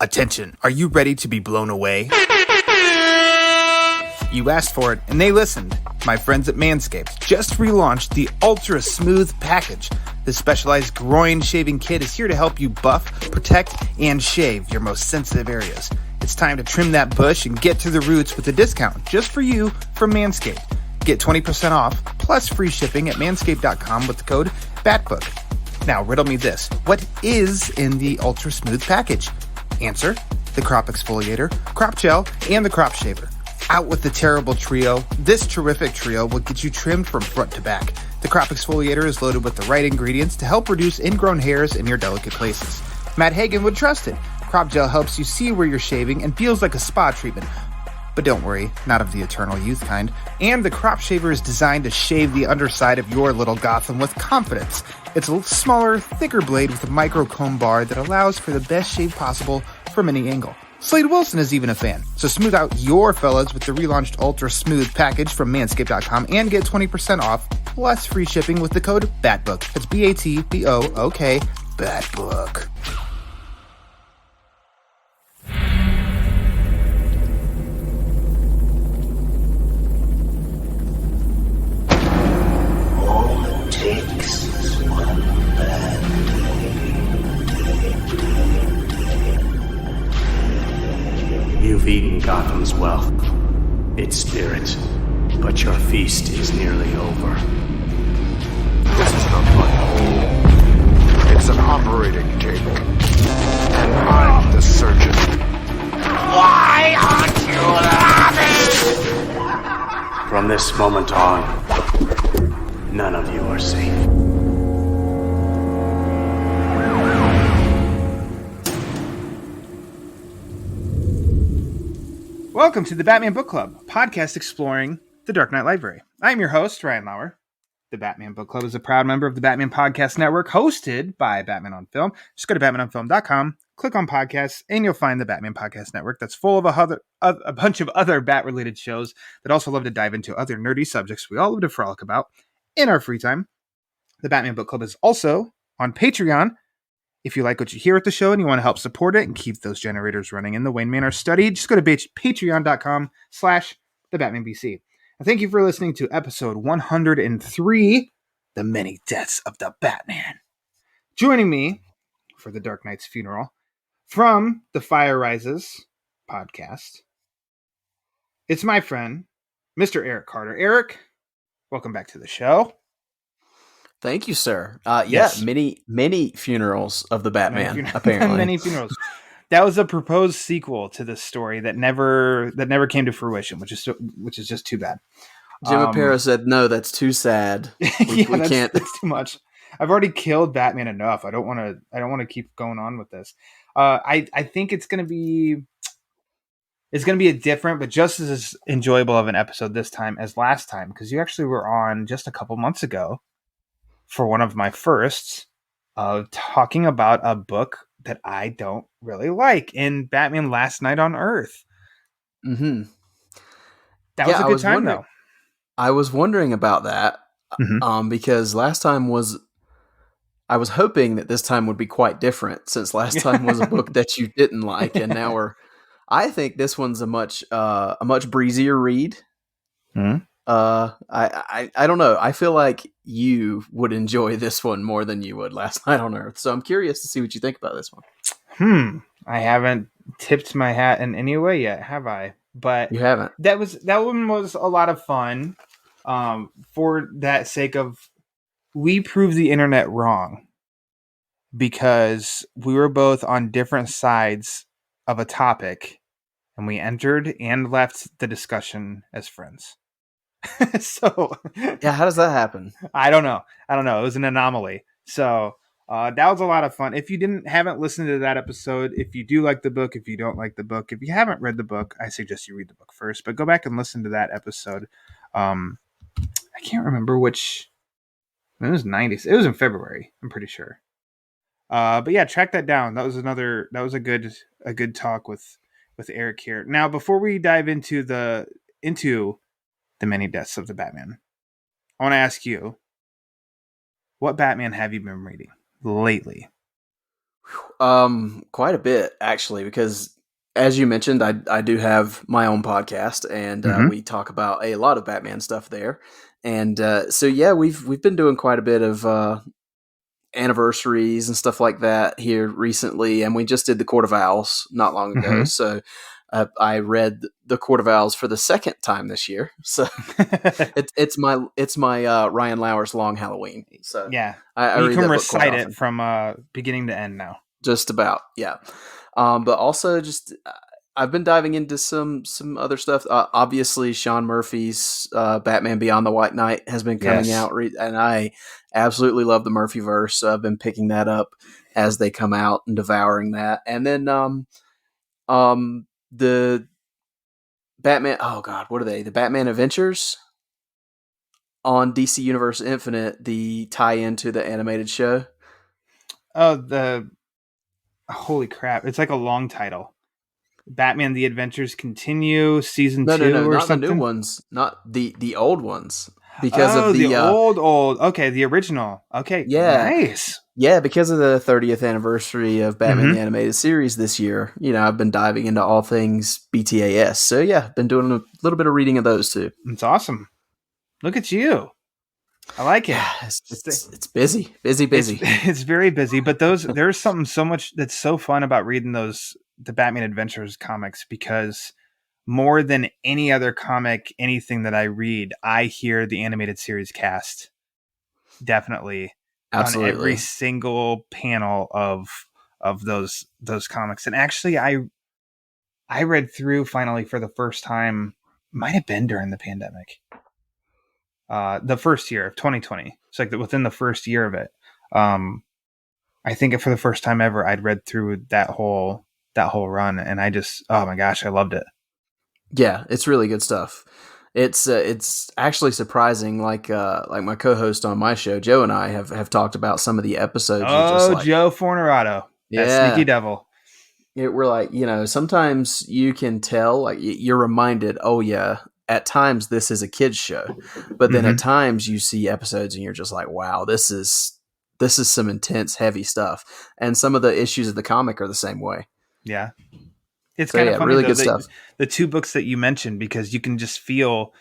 Attention, are you ready to be blown away? You asked for it, and they listened. My friends at Manscaped just relaunched the Ultra Smooth Package. This specialized groin shaving kit is here to help you buff, protect, and shave your most sensitive areas. It's time to trim that bush and get to the roots with a discount just for you from Manscaped. Get 20% off plus free shipping at manscaped.com with the code BATBOOK. Now, riddle me this. What is in the Ultra Smooth Package? Answer: the crop exfoliator, crop gel, and the crop shaver. Out with the terrible trio. This terrific trio will get you trimmed from front to back. The crop exfoliator is loaded with the right ingredients to help reduce ingrown hairs in your delicate places. Matt Hagen would trust it. Crop gel helps you see where you're shaving and feels like a spa treatment. But don't worry, not of the eternal youth kind. And the crop shaver is designed to shave the underside of your little Gotham with confidence. It's a smaller, thicker blade with a micro comb bar that allows for the best shave possible from any angle. Slade Wilson is even a fan. So smooth out your fellas with the relaunched Ultra Smooth Package from manscaped.com and get 20% off plus free shipping with the code BATBOOK. That's BATBOOK, BATBOOK. All it takes is one bad day. You've eaten Gotham's wealth, its spirit, but your feast is nearly over. This is not my home. It's an operating table. And I'm the surgeon. Why aren't you laughing? From this moment on, none of you are safe. Welcome to the Batman Book Club, a podcast exploring the Dark Knight Library. I'm your host, Ryan Lauer. The Batman Book Club is a proud member of the Batman Podcast Network, hosted by Batman on Film. Just go to batmanonfilm.com, click on podcasts, and you'll find the Batman Podcast Network that's full of a bunch of other bat-related shows that also love to dive into other nerdy subjects we all love to frolic about in our free time. The Batman Book Club is also on Patreon. If you like what you hear at the show and you want to help support it and keep those generators running in the Wayne Manor study, just go to patreon.com/thebatmanbc. And thank you for listening to episode 103, The Many Deaths of the Batman. Joining me for the Dark Knight's funeral from the Fire Rises podcast, it's my friend, Mr. Eric Carter. Eric, welcome back to the show. Thank you, sir. Yes. Many funerals of the Batman, apparently. Many funerals. That was a proposed sequel to this story that never came to fruition, which is just too bad. Jim Aparo said, "No, that's too sad. We can't. That's too much. I've already killed Batman enough. I don't want to keep going on with this. I think it's gonna be a different, but just as enjoyable of an episode this time as last time, because you actually were on just a couple months ago for one of my firsts of talking about a book that I don't really like in Batman Last Night on Earth. Mm-hmm. That was a good time, though. I was wondering about that because last time I was hoping that this time would be quite different, since last time was a book that you didn't like, and now I think this one's a much breezier read. Mm-hmm. I don't know. I feel like you would enjoy this one more than you would Last Night on Earth. So I'm curious to see what you think about this one. I haven't tipped my hat in any way yet, have I? But you haven't. That one was a lot of fun. For that sake of, we proved the internet wrong because we were both on different sides of a topic, and we entered and left the discussion as friends. So yeah, how does that happen? I don't know. It was an anomaly. So that was a lot of fun. If you haven't listened to that episode, if you do like the book, if you don't like the book, if you haven't read the book, I suggest you read the book first. But go back and listen to that episode. I can't remember which. It was 90s. It was in February, I'm pretty sure. But yeah, track that down. That was a good talk with Eric here. Now, before we dive into the Many Deaths of the Batman, I want to ask you, what Batman have you been reading lately? Quite a bit actually, because as you mentioned, I do have my own podcast, and Mm-hmm. we talk about a lot of Batman stuff there. And so yeah, we've been doing quite a bit of anniversaries and stuff like that here recently, and we just did the Court of Owls not long ago. Mm-hmm. So I read the Court of Owls for the second time this year. So it's my Ryan Lauer's Long Halloween. So Yeah. I You read can that book quite recite often. it from beginning to end now. Just about, yeah. But also just I've been diving into some other stuff. Obviously, Sean Murphy's Batman Beyond the White Knight has been coming Yes. out, and I absolutely love the Murphyverse. So I've been picking that up as they come out and devouring that. And then the Batman. Oh God, what are they? The Batman Adventures on DC Universe Infinite, the tie-in to the animated show. Oh, holy crap. It's like a long title. Batman The Adventures Continue, Season No, 2 or not the new something. ones, not the old ones, because Oh, of the the old. Okay, the original. Okay, yeah, nice. yeah, because of the 30th anniversary of Batman the Mm-hmm. Animated Series this year. I've been diving into all things BTAS. So yeah, been doing a little bit of reading of those too. It's awesome. Look at you. I like it. Yeah, it's busy, busy, It's busy. it's very busy, but there's something so much that's so fun about reading the Batman Adventures comics, because more than any other comic, anything that I read, I hear the animated series cast definitely on every Absolutely. single panel of those comics. And actually, I read through finally for the first time. Might have been during the pandemic. The first year of 2020. It's like within the first year of it. I think for the first time ever, I'd read through that whole run, and I just, oh my gosh, I loved it. Yeah, it's really good stuff. It's actually surprising. Like my co-host on my show, Joe, and I have talked about some of the episodes. You're just Oh, like, Joe Fornerado, that sneaky yeah. devil. We're like, sometimes you can tell, like you're reminded, oh yeah, at times this is a kid's show, but then Mm-hmm. at times you see episodes and you're just like, wow, this is some intense, heavy stuff. And some of the issues of the comic are the same way. Yeah, it's So kind of yeah, funny really though good that stuff. the two books that you mentioned, because you can just feel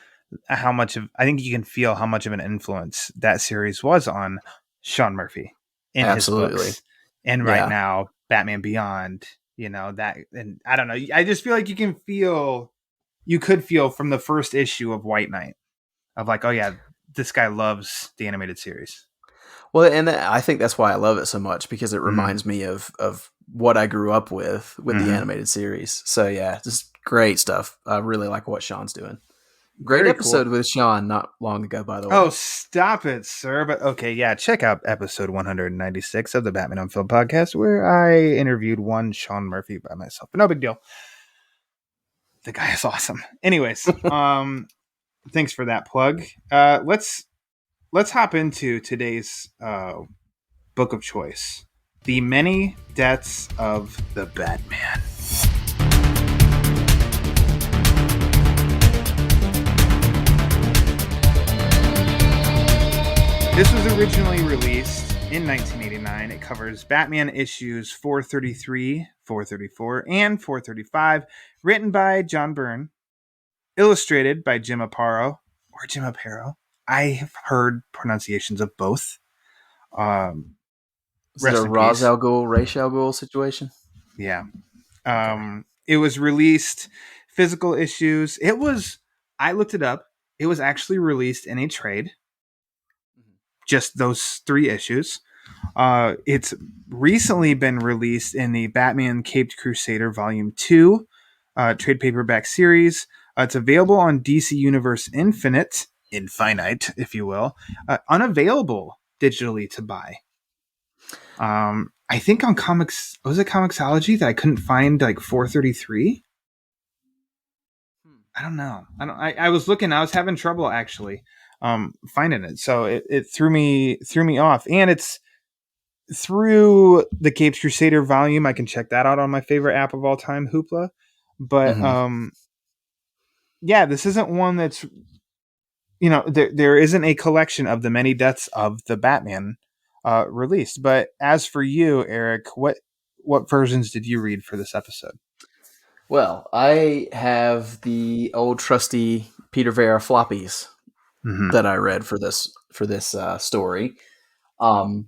how much of I think you can feel how much of an influence that series was on Sean Murphy in his Absolutely. books, and right Yeah. now Batman Beyond. That, and I don't know. I just feel like you could feel from the first issue of White Knight of like, oh yeah, this guy loves the animated series. Well, and I think that's why I love it so much, because it Mm-hmm. reminds me of what I grew up with the Mm-hmm. animated series. So yeah, just great stuff. I really like what Sean's doing. Great Very episode cool. with Sean not long ago, by the Oh, way. stop it, sir. But okay, yeah, check out episode 196 of the Batman on Film podcast, where I interviewed one Sean Murphy by myself. But no big deal. The guy is awesome. Anyways, thanks for that plug. Let's hop into today's book of choice, The Many Deaths of the Batman. This was originally released in 1989. It covers Batman issues 433, 434, and 435, written by John Byrne, illustrated by Jim Aparo, or Jim Aparo. I have heard pronunciations of both. Is it a Rest in Ra's peace. al Ghul, Ra's al Ghul situation? Yeah. It was released, physical issues. I looked it up. It was actually released in a trade. Just those 3 issues. It's recently been released in the Batman Caped Crusader Volume 2 trade paperback series. It's available on DC Universe Infinite, if you will, unavailable digitally to buy. I think on comics, was it Comixology that I couldn't find like 433? I don't know. I was looking. I was having trouble actually finding it. So it threw me off. And it's through the Capes Crusader volume. I can check that out on my favorite app of all time, Hoopla. But yeah, this isn't one that's, there isn't a collection of the many deaths of the Batman released. But as for you, Eric, what versions did you read for this episode? Well, I have the old trusty Peter Vera floppies that I read for this story. And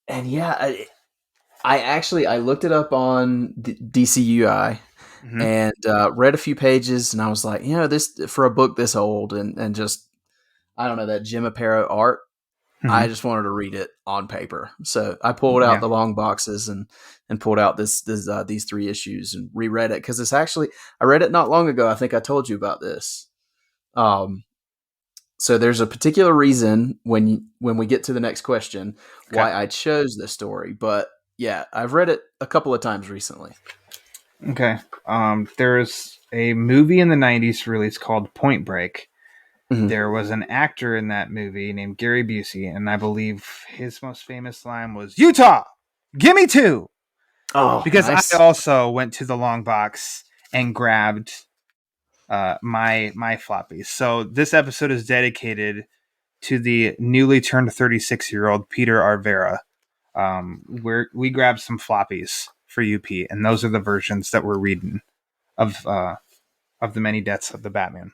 yeah, I looked it up on DCUI and read a few pages, and I was like, this for a book this old and just I don't know, that Jim Aparo art. I just wanted to read it on paper, so I pulled out the long boxes and pulled out these 3 issues and reread it because it's actually I read it not long ago. I think I told you about this. So there's a particular reason when we get to the next question why I chose this story, but yeah, I've read it a couple of times recently. Okay. There's a movie in the 90s released called Point Break. There was an actor in that movie named Gary Busey, and I believe his most famous line was, "Utah, give me 2." Oh, because nice. I also went to the long box and grabbed my floppies. So this episode is dedicated to the newly turned 36-year-old Peter Arvera. We grabbed some floppies for UP, and those are the versions that we're reading of the many deaths of the Batman.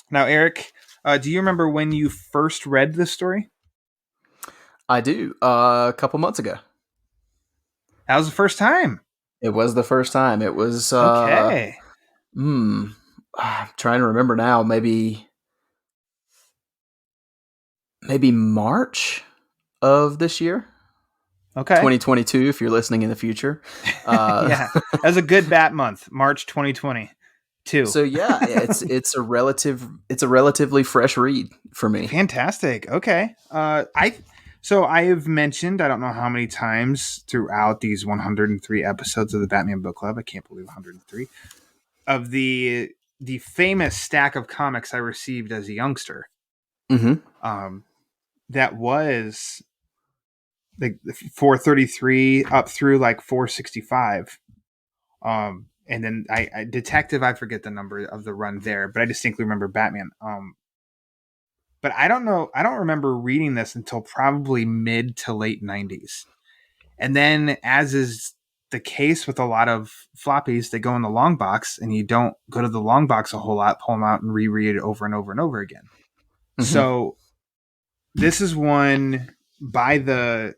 Now, Eric, do you remember when you first read this story? I do. A couple months ago. That was the first time. It was the first time. It was okay. I'm trying to remember now. Maybe March of this year. Okay. 2022. If you're listening in the future. Yeah, that was a good Bat month, March 2022. So yeah, it's a relatively fresh read for me. Fantastic. Okay. So I have mentioned, I don't know how many times throughout these 103 episodes of the Batman Book Club, I can't believe 103, of the famous stack of comics I received as a youngster. That was like 433 up through like 465. And then I Detective, I forget the number of the run there, but I distinctly remember Batman. But I don't remember reading this until probably mid to late 90s. And then, as is the case with a lot of floppies, they go in the long box, and you don't go to the long box a whole lot, pull them out and reread it over and over and over again. So this is one by the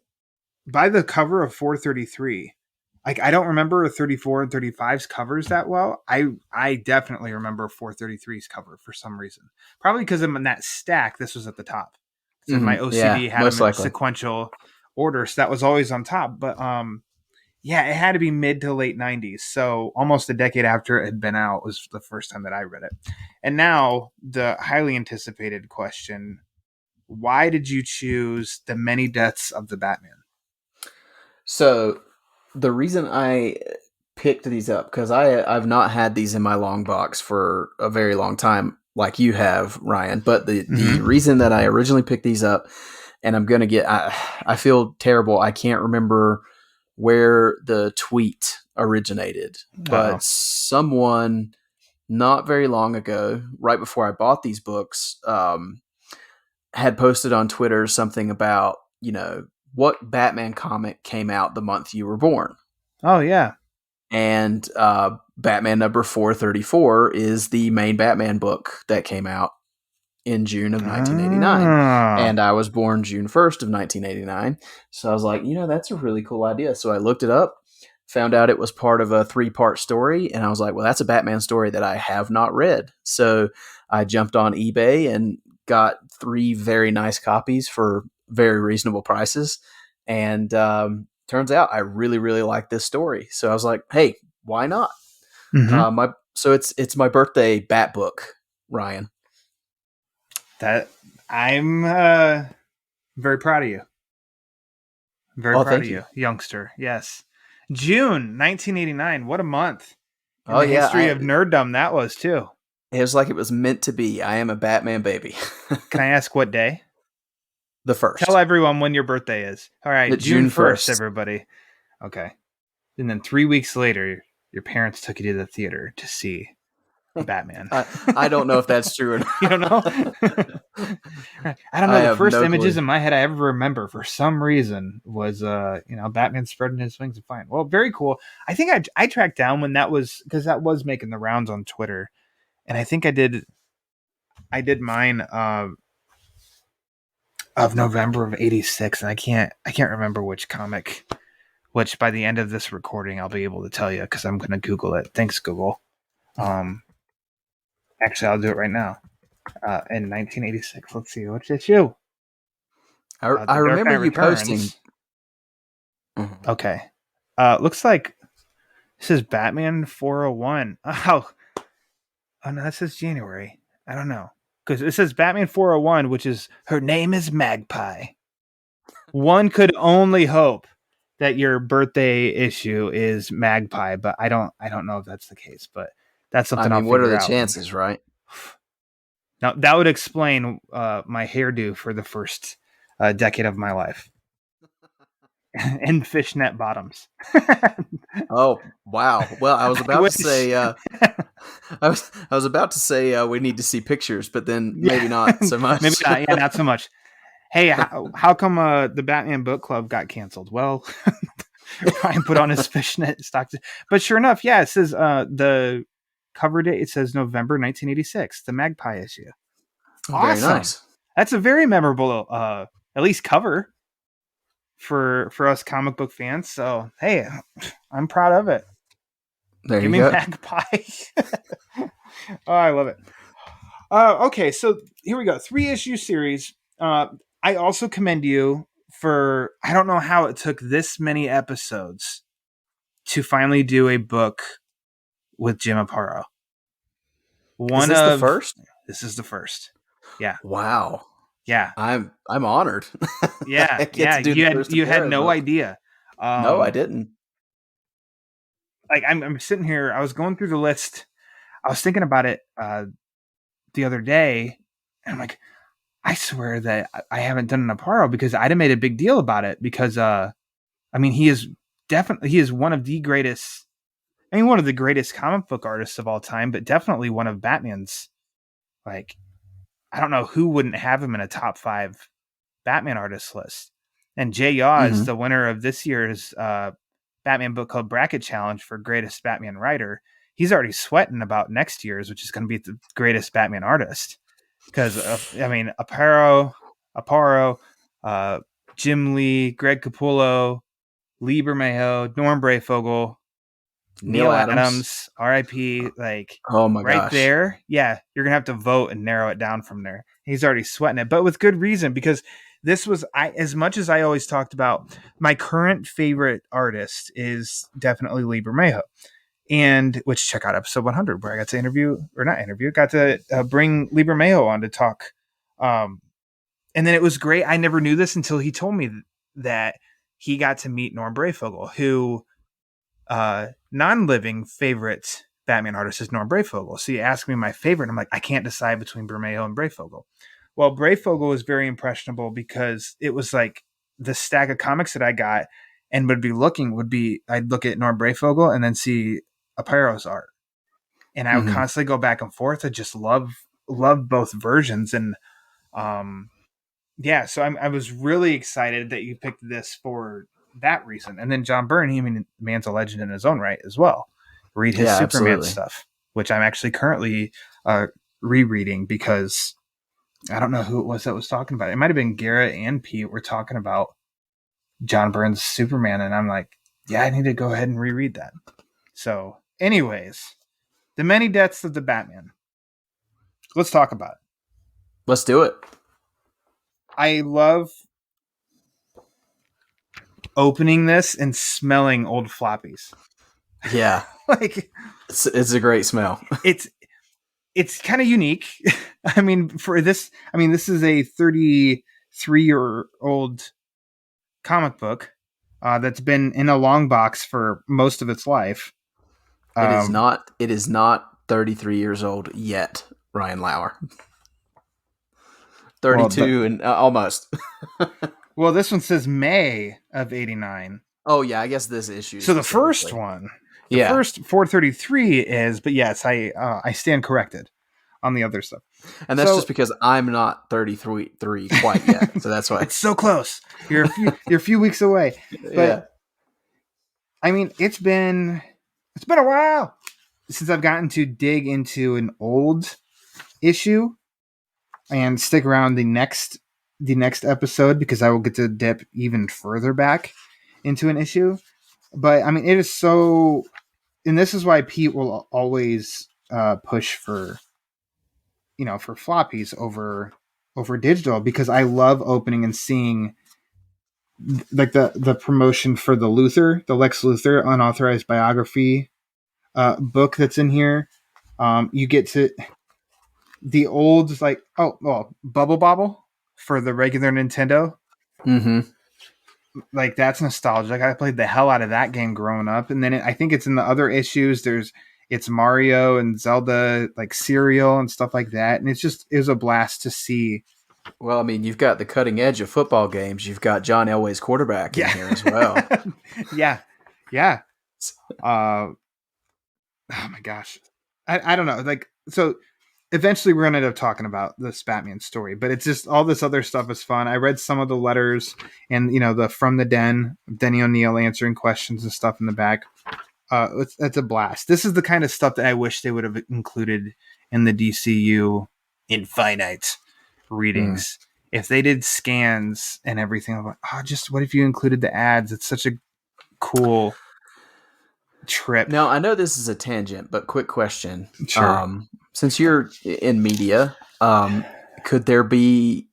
cover of 433. Like, I don't remember 34 and 35's covers that well. I definitely remember 433's cover for some reason. Probably because in that stack, this was at the top. So my OCD had them in sequential order, so that was always on top. But yeah, it had to be mid to late 90s. So almost a decade after it had been out was the first time that I read it. And now the highly anticipated question: why did you choose The Many Deaths of the Batman? So the reason I picked these up, because I've not had these in my long box for a very long time, like you have, Ryan. But the reason that I originally picked these up, and I'm going to get, I feel terrible. I can't remember where the tweet originated, but someone not very long ago, right before I bought these books, had posted on Twitter something about, what Batman comic came out the month you were born. Oh, yeah. And Batman number 434 is the main Batman book that came out in June of 1989. And I was born June 1st of 1989. So I was like, that's a really cool idea. So I looked it up, found out it was part of a 3-part story. And I was like, well, that's a Batman story that I have not read. So I jumped on eBay and got 3 very nice copies for very reasonable prices. And turns out I really, really like this story. So I was like, hey, why not? So it's my birthday Bat book, Ryan. That I'm very proud of you. Very proud of you, youngster. Yes. June 1989. What a month. In the history of nerddom that was too. It was like it was meant to be. I am a Batman baby. Can I ask what day? The 1st. Tell everyone when your birthday is. All right, June 1st, everybody. Okay. And then 3 weeks later, your parents took you to the theater to see Batman. I don't know if that's true or not. You don't know? I don't know. The first no images clue. in my head I ever remember for some reason was Batman spreading his wings and flying. Well, very cool. I think I tracked down when that was, because that was making the rounds on Twitter, and I think I did mine of November of '86, and I can't remember which comic. Which by the end of this recording I'll be able to tell you because I'm going to Google it. Thanks, Google. Actually, I'll do it right now. In 1986, let's see, which issue? I remember you posting. Mm-hmm. Okay. Looks like this is Batman 401. Oh no, that says January. I don't know. Because it says Batman 401, which is her name is Magpie. One could only hope that your birthday issue is Magpie, but I don't know if that's the case, but that's something I'll figure out. What are the chances, right? Now, that would explain my hairdo for the first decade of my life. And fishnet bottoms. Oh, wow. Well, I was about to say I was about to say we need to see pictures, but then maybe not so much. Maybe not, yeah, not so much. Hey, how come the Batman book club got canceled? Well, Ryan put on his fishnet stock. But sure enough, yeah, it says the cover date, it says November 1986, the Magpie issue. Awesome. Very nice. That's a very memorable, at least cover for us comic book fans. So, hey, I'm proud of it. There Give you me go. Magpie. Oh, I love it. Okay, so here we go. 3-issue series. I also commend you for, I don't know how it took this many episodes to finally do a book with Jim Aparo. Is this the first? This is the first. Yeah. Wow. Yeah. I'm honored. Yeah. Yeah. You had no idea. No, I didn't. Like I'm sitting here, I was going through the list. I was thinking about it the other day, and I'm like, I swear that I haven't done an Aparo because I'd have made a big deal about it because he is one of the greatest, one of the greatest comic book artists of all time, but definitely one of Batman's, like, I don't know who wouldn't have him in a top 5 Batman artist list. And Jay Yaw is the winner of this year's Batman Book Club Bracket Challenge for greatest Batman writer. He's already sweating about next year's, which is going to be the greatest Batman artist. Because, Aparo, Jim Lee, Greg Capullo, Lee Bermejo, Norm Brayfogle, Neil Adams, R.I.P. Like, oh my right gosh. there. Yeah, you're going to have to vote and narrow it down from there. He's already sweating it, but with good reason, because this was, as much as I always talked about, my current favorite artist is definitely Lee Bermejo. And which, check out episode 100 where I got to bring Lee Bermejo on to talk. And then it was great. I never knew this until he told me that he got to meet Norm Brayfogle, who non-living favorite Batman artist is Norm Brayfogle. So you ask me my favorite, and I'm like, I can't decide between Bermejo and Brayfogle. Well, Brayfogle was very impressionable because it was like the stack of comics that I got and I'd look at Norm Brayfogle and then see Aparo's art. And I would constantly go back and forth. I just love both versions. And so I was really excited that you picked this for that reason. And then John Byrne, the man's a legend in his own right as well. Read his Superman stuff, which I'm actually currently rereading because I don't know who it was that was talking about it. It might have been Garrett and Pete were talking about John Byrne's Superman, and I'm like, yeah, I need to go ahead and reread that. So, anyways, The Many Deaths of the Batman. Let's talk about it. Let's do it. I love opening this and smelling old floppies. Yeah. Like, it's a great smell. It's kind of unique. This is a 33-year-old comic book that's been in a long box for most of its life. It is not 33 years old yet, Ryan Lauer. 32 and almost. Well, this one says May of '89. Oh yeah, I guess this issue. So the first one The Yeah. first 433 is, but yes, I stand corrected on the other stuff. And that's just because I'm not 33 quite yet. So that's why. It's so close. You're a few weeks away. But Yeah. I mean, it's been a while since I've gotten to dig into an old issue and stick around the next episode, because I will get to dip even further back into an issue. But I mean, it is so, and this is why Pete will always push for floppies over digital, because I love opening and seeing like the promotion for the Lex Luthor unauthorized biography book that's in here. You get to the old, like, Bubble Bobble for the regular Nintendo. Mm-hmm. Like, that's nostalgic. Like, I played the hell out of that game growing up. And then I think it's in the other issues. It's Mario and Zelda, like cereal and stuff like that. And it was a blast to see. Well, I mean, you've got the cutting edge of football games. You've got John Elway's quarterback in here as well. Yeah. Oh my gosh. I don't know. Like, so eventually we're going to end up talking about this Batman story, but it's just all this other stuff is fun. I read some of the letters and, the From the Den, Denny O'Neil answering questions and stuff in the back. It's a blast. This is the kind of stuff that I wish they would have included in the DCU Infinite readings. If they did scans and everything, I'm like, just what if you included the ads? It's such a cool trip. Now, I know this is a tangent, but quick question. Sure. Since you're in media, could there be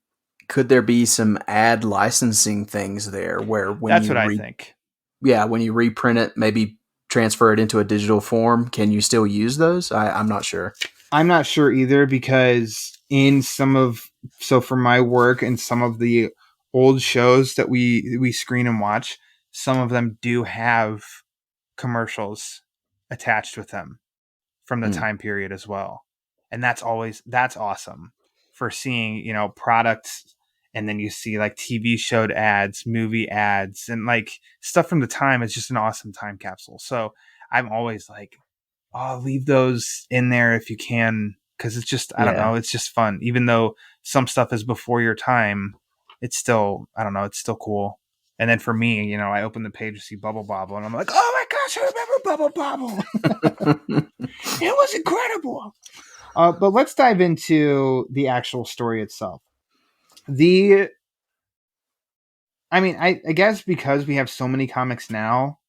some ad licensing things there where when that's what I think. Yeah, when you reprint it, maybe transfer it into a digital form, can you still use those? I'm not sure. I'm not sure either, because in for my work and some of the old shows that we screen and watch, some of them do have commercials attached with them from the time period as well. And that's awesome for seeing, products. And then you see like TV showed ads, movie ads, and like stuff from the time. It's just an awesome time capsule. So I'm always like, leave those in there if you can. Cause it's just, I don't know. It's just fun. Even though some stuff is before your time, it's still, I don't know. It's still cool. And then for me, I open the page to see Bubble Bobble and I'm like, oh my gosh, I remember Bubble Bobble. It was incredible. But let's dive into the actual story itself. I guess because we have so many comics now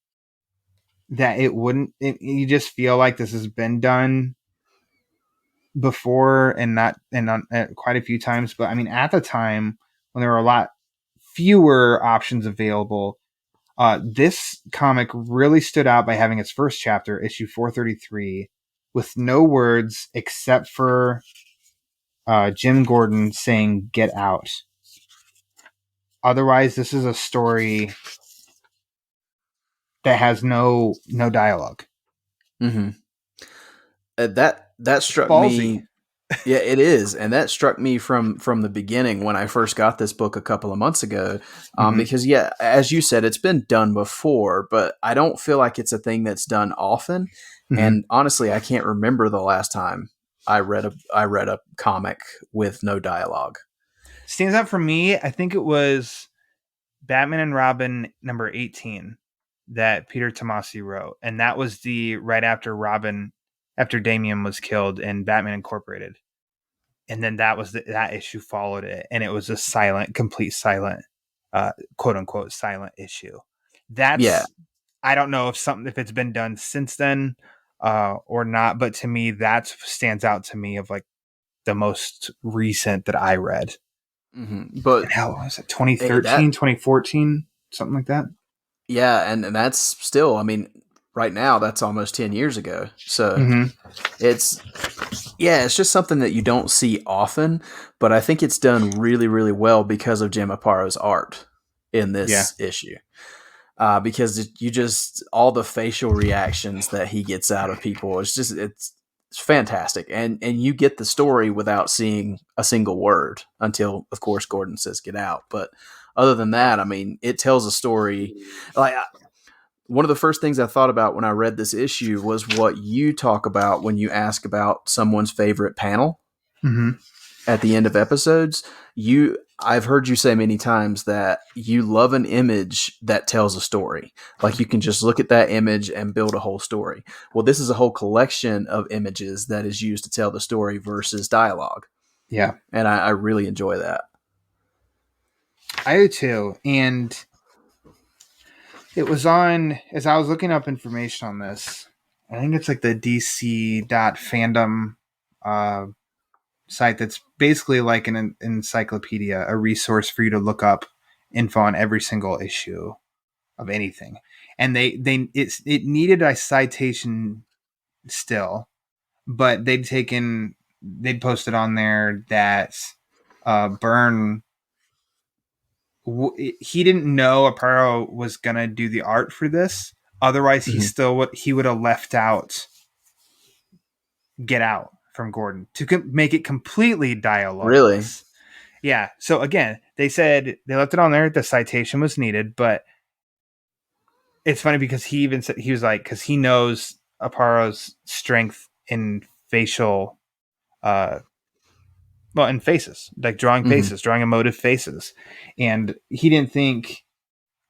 that you just feel like this has been done before and quite a few times. But I mean, at the time when there were a lot fewer options available, this comic really stood out by having its first chapter, issue 433, with no words except for Jim Gordon saying "get out." Otherwise, this is a story that has no dialogue. Mm-hmm. That struck Ballsy. me. Yeah, it is, and that struck me from the beginning when I first got this book a couple of months ago. Because as you said, it's been done before, but I don't feel like it's a thing that's done often. Mm-hmm. And honestly, I can't remember the last time I read a comic with no dialogue. Stands out for me. I think it was Batman and Robin number 18 that Peter Tomasi wrote, and that was right after Damian was killed in Batman Incorporated. And then that issue followed it. And it was a complete silent, quote unquote, silent issue. I don't know if it's been done since then or not, but to me, that stands out to me of like the most recent that I read. Mm-hmm. But how was it? 2013, 2014, something like that. Yeah. And that's still, I mean, right now, that's almost 10 years ago. So it's just something that you don't see often, but I think it's done really, really well because of Jim Aparo's art in this issue. Because all the facial reactions that he gets out of people, it's fantastic. And you get the story without seeing a single word until, of course, Gordon says, get out. But other than that, I mean, it tells a story like, one of the first things I thought about when I read this issue was what you talk about when you ask about someone's favorite panel at the end of episodes. I've heard you say many times that you love an image that tells a story. Like you can just look at that image and build a whole story. Well, this is a whole collection of images that is used to tell the story versus dialogue. Yeah. And I really enjoy that. I do too. And it was on, as I was looking up information on this, I think it's like the dc.fandom site that's basically like an encyclopedia, a resource for you to look up info on every single issue of anything. And it needed a citation still, but they'd posted on there that Byrne, he didn't know Aparo was gonna do the art for this. Otherwise, he would have left out Get Out from Gordon to make it completely dialogue. Really? Yeah. So again, they said they left it on there. The citation was needed, but it's funny because he even said, he was like, because he knows Aparo's strength in facial, in faces, like drawing faces, drawing emotive faces. And he didn't think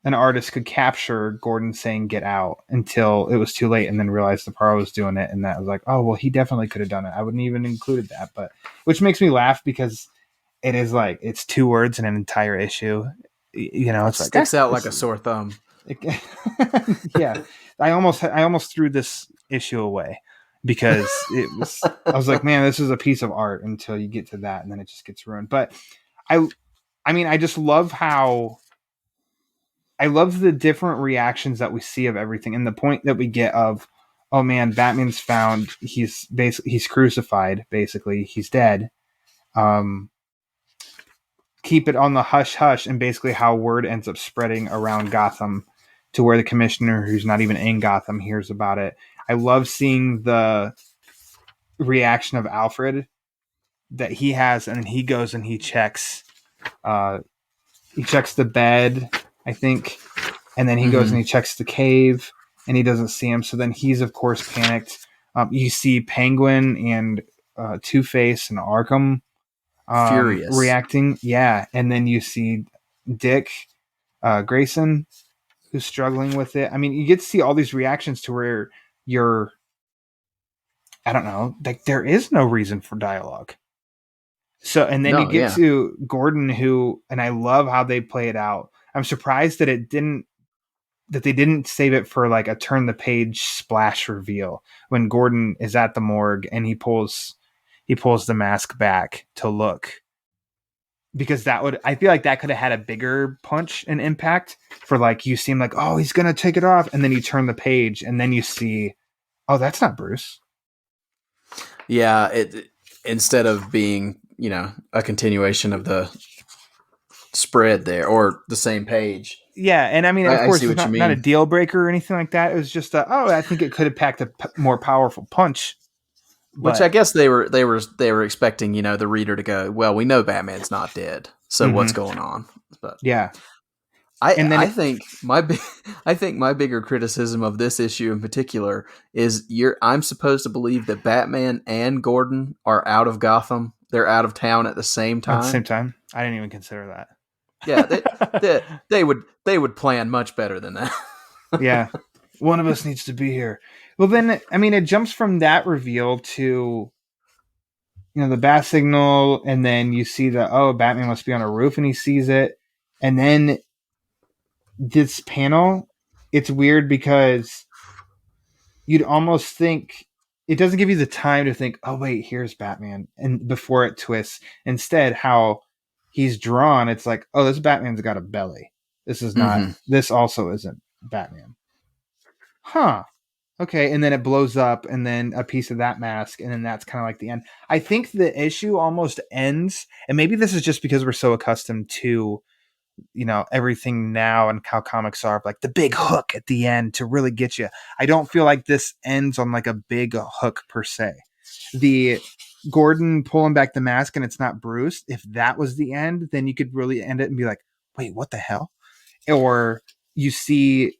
an artist could capture Gordon saying "Get Out" until it was too late, and then realized Aparo was doing it, and that was like, oh well, he definitely could have done it. I wouldn't even included that, but which makes me laugh because it is like it's 2 words in an entire issue. You know, it's sticks out like a sore thumb. Yeah, I almost threw this issue away because I was like, man, this is a piece of art until you get to that, and then it just gets ruined. But I mean, I just love how. I love the different reactions that we see of everything, and the point that we get of, oh man, Batman's found. He's crucified. Basically, he's dead. Keep it on the hush hush, and basically how word ends up spreading around Gotham to where the commissioner, who's not even in Gotham, hears about it. I love seeing the reaction of Alfred that he has, and he goes and he checks. He checks the bed, I think, and then he goes and he checks the cave, and he doesn't see him. So then he's of course panicked. You see Penguin and Two-Face and Arkham furious reacting, yeah, and then you see Dick Grayson who's struggling with it. I mean, you get to see all these reactions to where you're, I don't know, like there is no reason for dialogue. So, and then you get to Gordon, who, and I love how they play it out. I'm surprised that they didn't save it for like a turn the page splash reveal when Gordon is at the morgue and he pulls the mask back to look, because I feel like that could have had a bigger punch and impact for like, you seem like, oh, he's going to take it off. And then you turn the page and then you see, oh, that's not Bruce. Yeah. Instead of being, a continuation of the spread there or the same page. Yeah. And I mean, of course, it's not a deal breaker or anything like that. It was just I think it could have packed a more powerful punch. Which I guess they were expecting, the reader to go, well, we know Batman's not dead, so what's going on? But yeah, I think my bigger criticism of this issue in particular is I'm supposed to believe that Batman and Gordon are out of Gotham. They're out of town at the same time. At the same time, I didn't even consider that. Yeah, they would plan much better than that. Yeah, one of us needs to be here. Well, then, I mean, it jumps from that reveal to, the bat signal, and then you see that, oh, Batman must be on a roof, and he sees it. And then this panel, it's weird because you'd almost think, it doesn't give you the time to think, oh, wait, here's Batman, and before it twists. Instead, how he's drawn, it's like, oh, this Batman's got a belly. This is not, this also isn't Batman. Huh. Okay, and then it blows up, and then a piece of that mask, and then that's kind of like the end. I think the issue almost ends, and maybe this is just because we're so accustomed to, everything now and how comics are, like the big hook at the end to really get you. I don't feel like this ends on like a big hook per se. The Gordon pulling back the mask and it's not Bruce, if that was the end, then you could really end it and be like, wait, what the hell? Or you see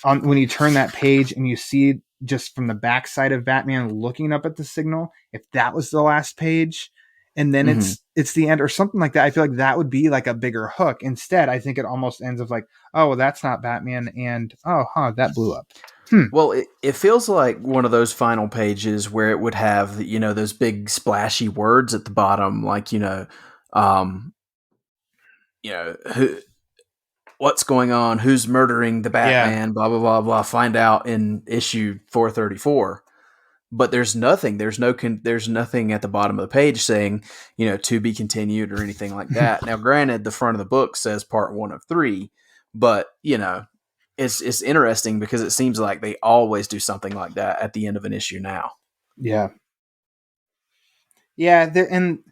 when you turn that page and you see just from the backside of Batman looking up at the signal, if that was the last page, and then it's the end or something like that, I feel like that would be like a bigger hook. Instead, I think it almost ends of like, oh, well, that's not Batman, and that blew up. Well, it feels like one of those final pages where it would have, those big splashy words at the bottom, like, who, what's going on, who's murdering the Batman, blah, blah, blah, blah, find out in issue 434. But there's nothing. There's nothing at the bottom of the page saying, to be continued or anything like that. Now, granted, the front of the book says part 1 of 3, but it's interesting because it seems like they always do something like that at the end of an issue now. Yeah. Yeah. And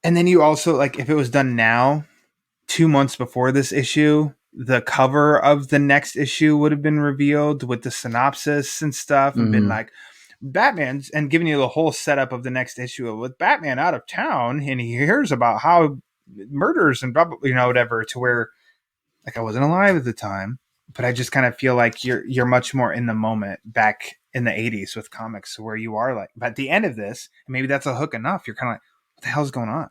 then you also, like, if it was done now, 2 months before this issue, the cover of the next issue would have been revealed with the synopsis and stuff, and been like, Batman's, and giving you the whole setup of the next issue with Batman out of town, and he hears about how murders and blah, blah, whatever, to where, like, I wasn't alive at the time, but I just kind of feel like you're much more in the moment back in the 80s with comics, where you are like, but at the end of this, and maybe that's a hook enough, you're kind of like, what the hell's going on?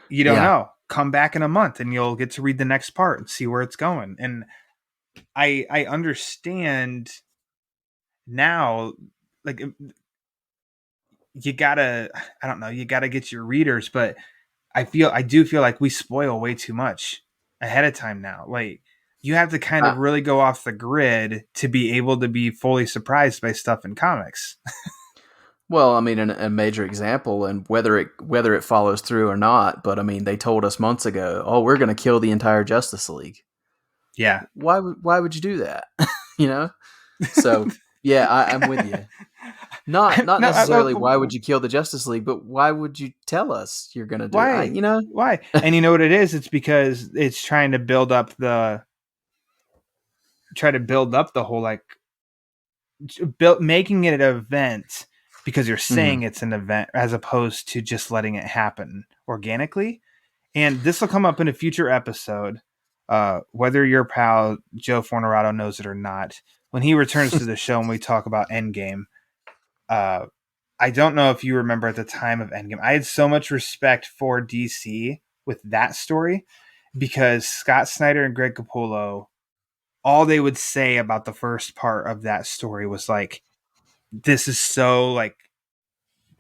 You don't know. Come back in a month and you'll get to read the next part and see where it's going. And I understand now, like, you gotta get your readers, but I do feel like we spoil way too much ahead of time now. Like, you have to kind of really go off the grid to be able to be fully surprised by stuff in comics. Well, I mean, a major example, and whether it follows through or not, but I mean, they told us months ago, "Oh, we're going to kill the entire Justice League." Yeah. Why would you do that? So yeah, I'm with you. Not necessarily why would you kill the Justice League, but why would you tell us you're going to do it? Why? And you know what it is? It's because it's trying to build up the whole, like, making it an event. Because you're saying it's an event as opposed to just letting it happen organically. And this will come up in a future episode, whether your pal Joe Fornerado knows it or not. When he returns to the show and we talk about Endgame, I don't know if you remember at the time of Endgame, I had so much respect for DC with that story, because Scott Snyder and Greg Capullo, all they would say about the first part of that story was like, this is so, like,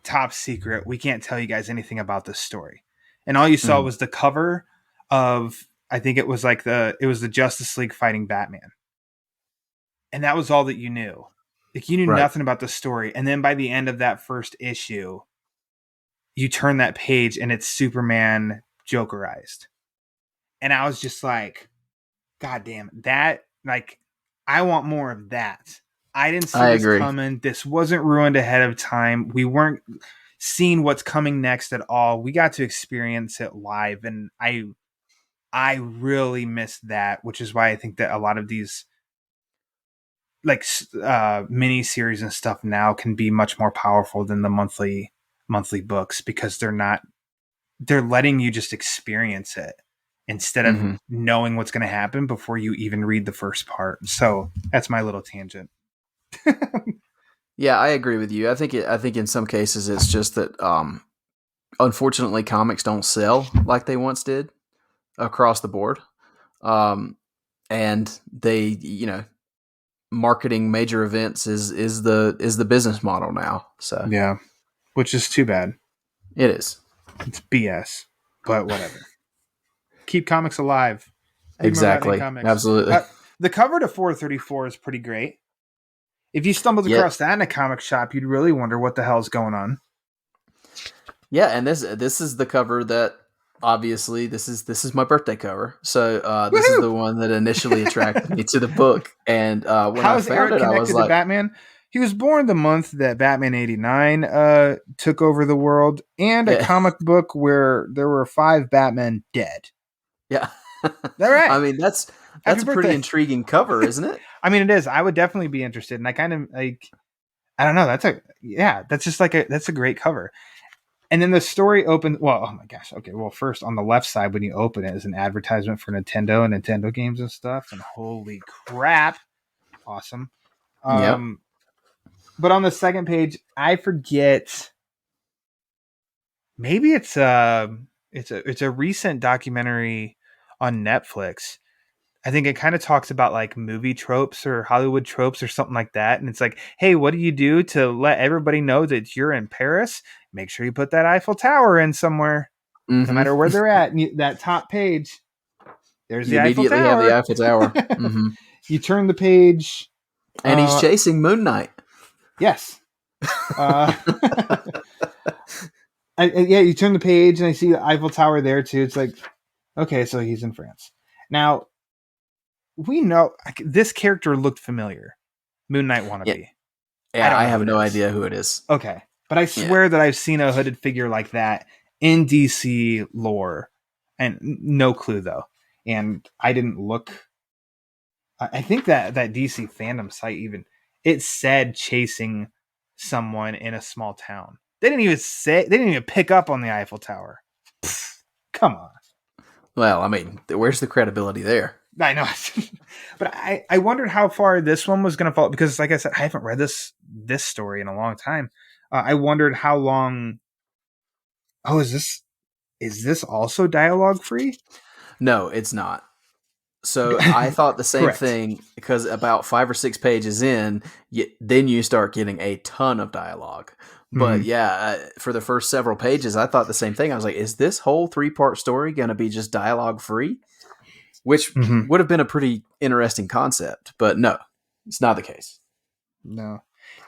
top secret. We can't tell you guys anything about this story. And all you saw was the cover of, I think it was the Justice League fighting Batman. And that was all that you knew. Like, you knew nothing about the story. And then by the end of that first issue, you turn that page and it's Superman Jokerized. And I was just like, God damn, that, like, I want more of that. I didn't see this coming. This wasn't ruined ahead of time. We weren't seeing what's coming next at all. We got to experience it live, and I really missed that, which is why I think that a lot of these, like, mini series and stuff now can be much more powerful than the monthly books, because they're letting you just experience it instead of knowing what's going to happen before you even read the first part. So that's my little tangent. Yeah, I agree with you. I think in some cases it's just that, unfortunately, comics don't sell like they once did across the board, and they, marketing major events is the business model now. So yeah, which is too bad. It is. It's BS, but whatever. Keep comics alive. Exactly. Absolutely. The cover to 434 is pretty great. If you stumbled across that in a comic shop, you'd really wonder what the hell's going on. Yeah, and this is the cover that, obviously, this is my birthday cover. So this is the one that initially attracted me to the book. And when I found Eric it, I was like, to Batman? He was born the month that Batman 89 took over the world, and a comic book where there were 5 Batmen dead. Yeah. All right. I mean, that's a pretty intriguing cover, isn't it? I mean, it is. I would definitely be interested. And I kind of, like, I don't know. That's a great cover. And then the story opens. Well, oh my gosh. Okay. Well, first on the left side, when you open it, is an advertisement for Nintendo and Nintendo games and stuff. And holy crap, awesome. Yep. But on the second page, I forget. Maybe it's a recent documentary on Netflix. I think it kind of talks about like movie tropes or Hollywood tropes or something like that. And it's like, hey, what do you do to let everybody know that you're in Paris? Make sure you put that Eiffel Tower in somewhere, no matter where they're at. And that top page, there's You the Eiffel immediately have Tower. the Eiffel Tower. You turn the page. And he's chasing Moon Knight. Yes. Yeah, you turn the page and I see the Eiffel Tower there too. It's like, okay, so he's in France. Now, we know this character looked familiar. Moon Knight wannabe. Yeah, I have no idea who it is. Okay. But I swear that I've seen a hooded figure like that in DC lore. And no clue, though. And I didn't look. I think that DC fandom site even, it said chasing someone in a small town. They didn't even pick up on the Eiffel Tower. Pfft, come on. Well, I mean, where's the credibility there? I know. But I wondered how far this one was going to fall, because like I said, I haven't read this story in a long time. I wondered how long. Oh, is this also dialogue free? No, it's not. So I thought the same thing, because about 5 or 6 pages in, then you start getting a ton of dialogue. But for the first several pages, I thought the same thing. I was like, is this whole 3-part story going to be just dialogue free? Which would have been a pretty interesting concept. But no, it's not the case. No.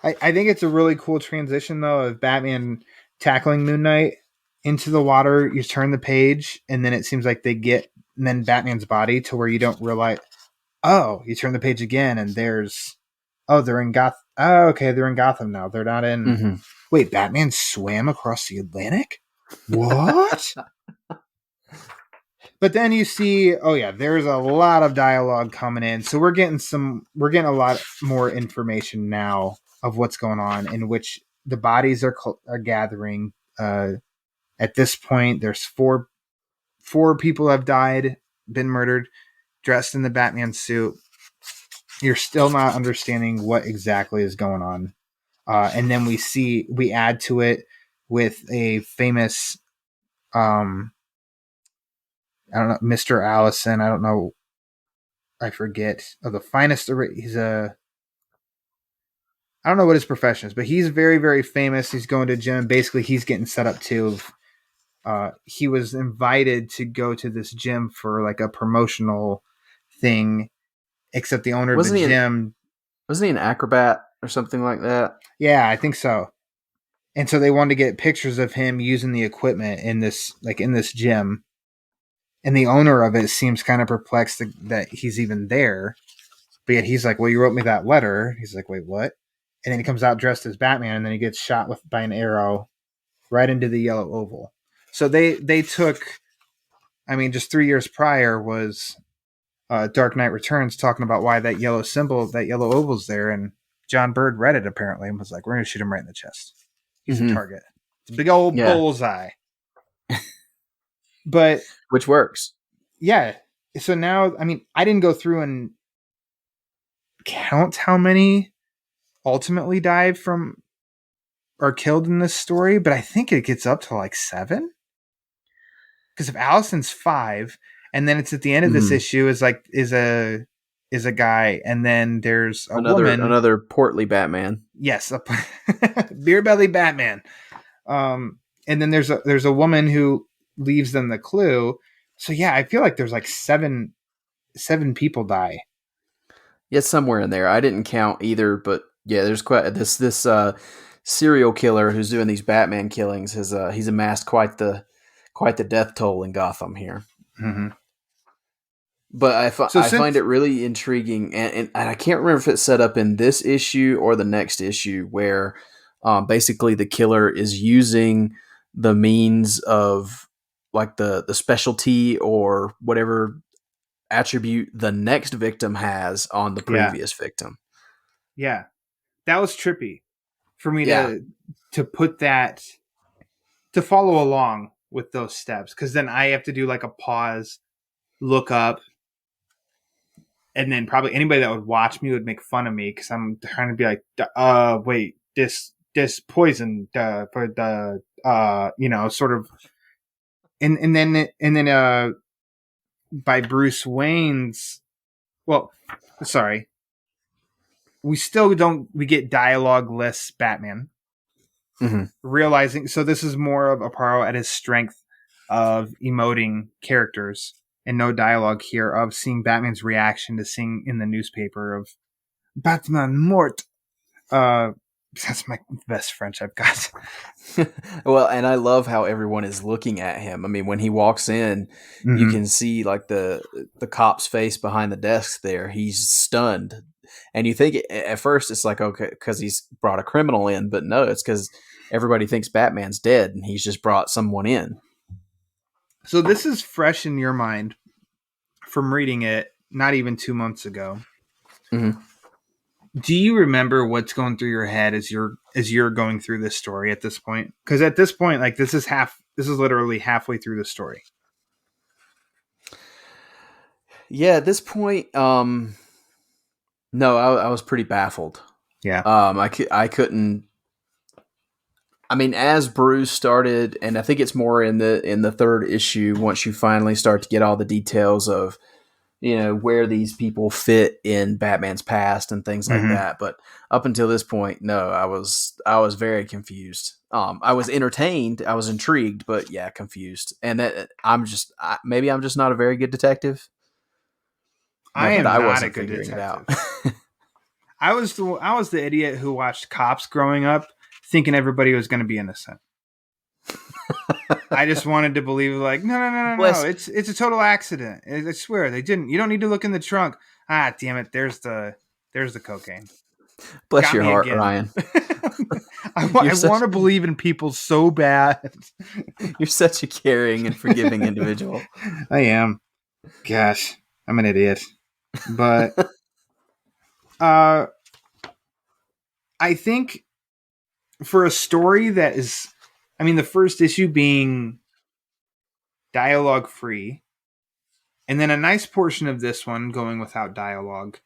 I think it's a really cool transition, though, of Batman tackling Moon Knight into the water. You turn the page, and then it seems like they get and then Batman's body to where you don't realize. Oh, you turn the page again, and they're in Gotham. Oh, okay, they're in Gotham now. They're not in. Wait, Batman swam across the Atlantic? What? But then you see, oh yeah, there's a lot of dialogue coming in. So we're getting a lot more information now of what's going on, in which the bodies are gathering. At this point, there's four people have died, been murdered, dressed in the Batman suit. You're still not understanding what exactly is going on. And then we add to it with a famous, I don't know, Mr. Allison. I don't know. I forget. The finest. I don't know what his profession is, but he's very, very famous. He's going to gym. Basically, he's getting set up too. He was invited to go to this gym for like a promotional thing, except the owner of the gym. Wasn't he an acrobat or something like that? Yeah, I think so. And so they wanted to get pictures of him using the equipment in this gym. And the owner of it seems kind of perplexed that he's even there. But yet he's like, well, you wrote me that letter. He's like, wait, what? And then he comes out dressed as Batman, and then he gets shot by an arrow right into the yellow oval. So they took, I mean, just 3 years prior was Dark Knight Returns, talking about why that yellow symbol, that yellow oval's there. And John Bird read it apparently and was like, we're going to shoot him right in the chest. He's a target. It's a big old bullseye. But which works. Yeah. So now, I mean, I didn't go through and count how many ultimately died from or killed in this story, but I think it gets up to like 7. Because if Allison's 5, and then it's at the end of this issue is a guy, and then there's another portly Batman. Yes, beer belly Batman. And then there's a woman who leaves them the clue. So yeah, I feel like there's like 7 people die. Yeah, somewhere in there. I didn't count either, but yeah, there's quite this serial killer who's doing these Batman killings. He's amassed quite the death toll in Gotham here. Mm-hmm. But I find it really intriguing, and I can't remember if it's set up in this issue or the next issue, where basically the killer is using the means of like the specialty or whatever attribute the next victim has on the previous victim. Yeah, that was trippy for me to put that to follow along with those steps, because then I have to do like a pause, look up, and then probably anybody that would watch me would make fun of me because I'm trying to be like, wait, this poison for the sort of, and then by Bruce Wayne's, well, sorry, we get dialogue-less Batman. Mm-hmm. Realizing, so this is more of Aparo at his strength of emoting characters and no dialogue here, of seeing Batman's reaction to seeing in the newspaper of Batman mort. That's my best French I've got. Well, and I love how everyone is looking at him. I mean, when he walks in, you can see like the cop's face behind the desk there. He's stunned. And you think at first it's like, okay, because he's brought a criminal in, but no, it's because everybody thinks Batman's dead and he's just brought someone in. So this is fresh in your mind from reading it not even 2 months ago. Mm-hmm. Do you remember what's going through your head as you're going through this story at this point? Because at this point, like this is literally halfway through the story. Yeah, at this point, no, I was pretty baffled. Yeah. I couldn't. I mean, as Bruce started, and I think it's more in the third issue, once you finally start to get all the details of, where these people fit in Batman's past and things like that. But up until this point, no, I was very confused. I was entertained, I was intrigued, but yeah, confused. And that maybe I'm just not a very good detective. I am not a good figuring detective. it out. I was the idiot who watched Cops growing up, thinking everybody was going to be innocent. I just wanted to believe, like, no. It's a total accident. I swear they didn't. You don't need to look in the trunk. Ah, damn it! There's the cocaine. Bless Got your me heart, again. Ryan. I want to believe in people so bad. You're such a caring and forgiving individual. I am. Gosh, I'm an idiot. But I think for a story that is, I mean, the first issue being dialogue free, and then a nice portion of this one going without dialogue,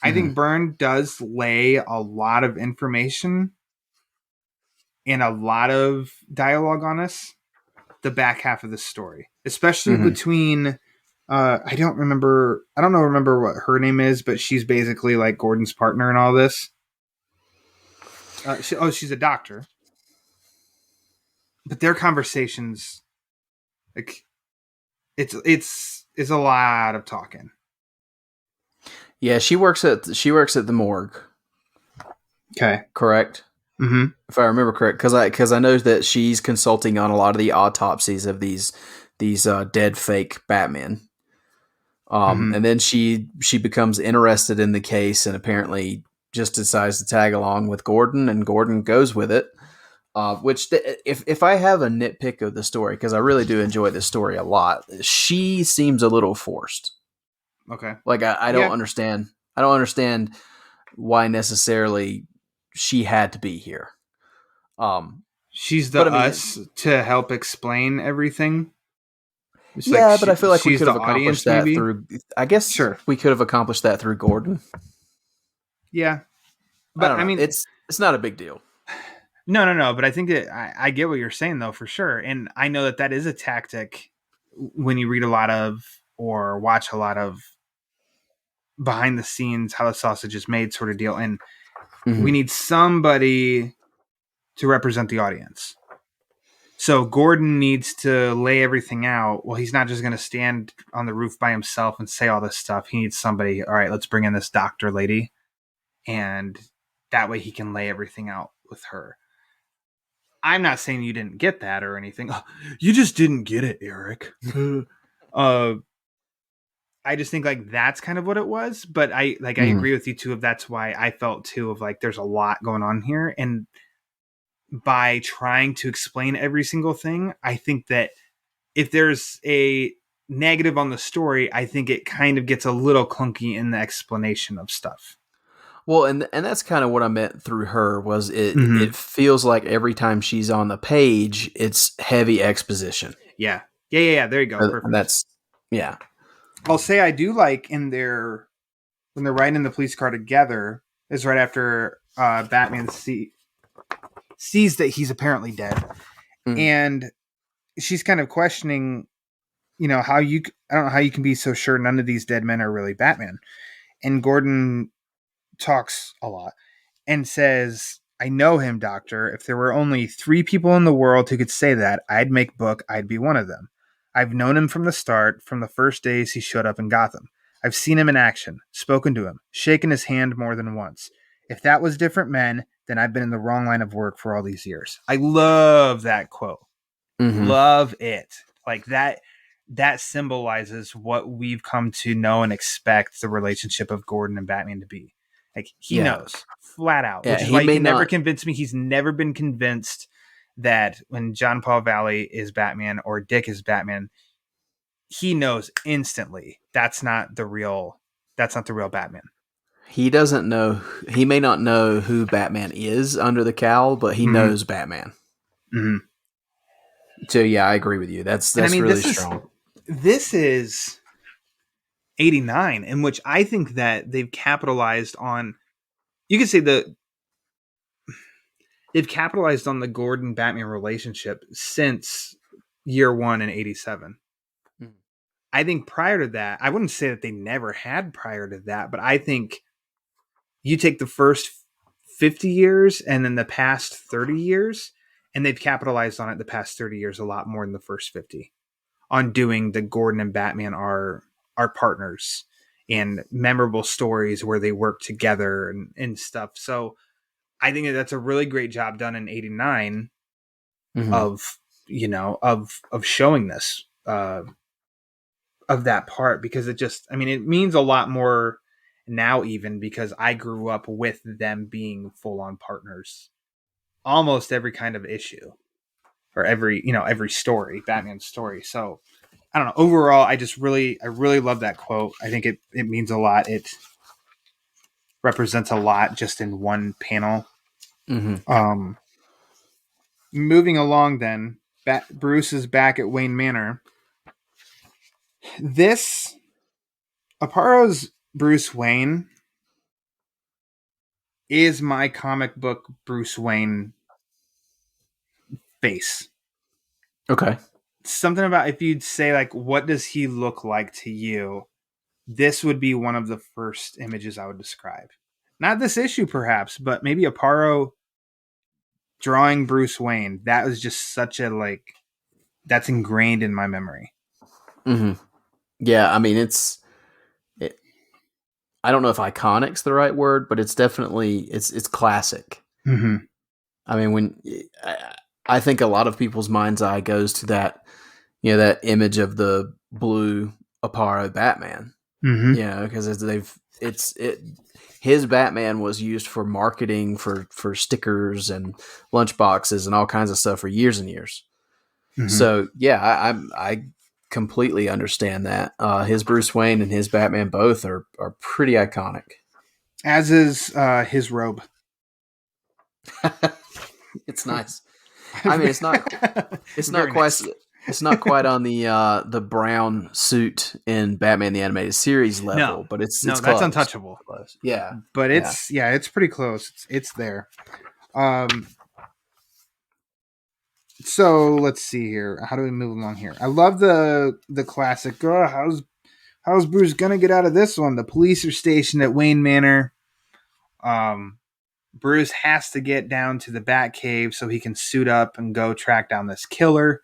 I think Byrne does lay a lot of information and a lot of dialogue on us the back half of the story, especially between I don't remember what her name is, but she's basically like Gordon's partner in all this. She's a doctor. But their conversations, like, it's a lot of talking. Yeah, she works at the morgue. Okay, correct. Mm-hmm. If I remember correct, because I know that she's consulting on a lot of the autopsies of these dead fake Batman. And then she becomes interested in the case and apparently just decides to tag along with Gordon, and Gordon goes with it. Which, if I have a nitpick of the story, because I really do enjoy this story a lot, she seems a little forced. Okay. Like I don't understand. I don't understand why necessarily she had to be here. She's us to help explain everything. It's but I feel like we could have accomplished that maybe? through. I guess we could have accomplished that through Gordon. Yeah, but I mean, it's not a big deal. No. But I think that I get what you're saying, though, for sure. And I know that is a tactic when you read a lot of or watch a lot of behind the scenes, how the sausage is made sort of deal. And we need somebody to represent the audience. So Gordon needs to lay everything out. Well, he's not just going to stand on the roof by himself and say all this stuff. He needs somebody. All right, let's bring in this doctor lady. And that way he can lay everything out with her. I'm not saying you didn't get that or anything. Oh, you just didn't get it, Eric. I just think like that's kind of what it was. But I agree with you too. That's why I felt too of like there's a lot going on here, and by trying to explain every single thing, I think that if there's a negative on the story, I think it kind of gets a little clunky in the explanation of stuff. Well, and that's kind of what I meant through her was it. Mhm. It feels like every time she's on the page, it's heavy exposition. Yeah. Yeah. There you go. And Perfect. that's yeah. I'll say I do like when they're riding in the police car together is right after Batman sees that he's apparently dead, and she's kind of questioning, I don't know how you can be so sure none of these dead men are really Batman. And Gordon talks a lot and says, I know him, Doctor. If there were only 3 people in the world who could say that, I'd make book. I'd be one of them. I've known him from the start, from the first days he showed up in Gotham. I've seen him in action, spoken to him, shaken his hand more than once. If that was different men, then I've been in the wrong line of work for all these years. I love that quote. Love it. Like that symbolizes what we've come to know and expect the relationship of Gordon and Batman to be. Like he knows flat out, which is why he can never convince me. He's never been convinced that when John Paul Valley is Batman or Dick is Batman, he knows instantly that's not the real Batman. He doesn't know. He may not know who Batman is under the cowl, but he knows Batman. So yeah, I agree with you. That's really strong. This is 89, in which I think that they've capitalized on. You could say they've capitalized on the Gordon Batman relationship since year 1 in 87. I think prior to that, I wouldn't say that they never had prior to that, but I think you take the first 50 years and then the past 30 years, and they've capitalized on it the past 30 years a lot more than the first 50 on doing the Gordon and Batman are partners and memorable stories where they work together and stuff. So I think that's a really great job done in 89 of showing this, of that part, because it means a lot more now, even because I grew up with them being full on partners, almost every kind of issue or every story, Batman story. So I don't know. Overall, I really love that quote. I think it means a lot. It represents a lot just in one panel. Moving along then, Bruce is back at Wayne Manor. This Aparo's Bruce Wayne is my comic book Bruce Wayne face. Okay. Something about, if you'd say like, what does he look like to you? This would be one of the first images I would describe. Not this issue, perhaps, but maybe Aparo drawing Bruce Wayne. That was just such a that's ingrained in my memory. Yeah, I mean, I don't know if iconic's the right word, but it's definitely it's classic. I mean, I think a lot of people's mind's eye goes to that, that image of the blue Aparo Batman. Because his Batman was used for marketing for stickers and lunchboxes and all kinds of stuff for years and years. So yeah, I completely understand that. His Bruce Wayne and his Batman both are pretty iconic. As is his robe. It's nice. I mean, it's not quite nice. It's not quite on the brown suit in Batman the Animated Series level, but it's that's close. untouchable. Close. Yeah, but it's pretty close. It's there. So let's see here. How do we move along here? I love the classic. How's Bruce gonna get out of this one? The police are stationed at Wayne Manor. Bruce has to get down to the Batcave so he can suit up and go track down this killer.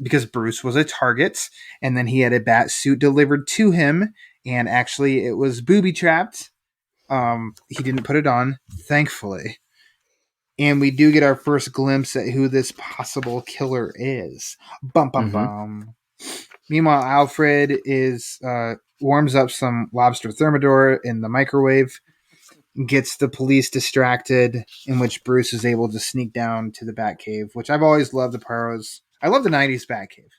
Because Bruce was a target, and then he had a bat suit delivered to him, and actually it was booby trapped. He didn't put it on, thankfully. And we do get our first glimpse at who this possible killer is. Bum bum bum. Meanwhile, Alfred warms up some lobster thermidor in the microwave, gets the police distracted, in which Bruce is able to sneak down to the Batcave, which I've always loved Aparo's. I love the 90s Batcave.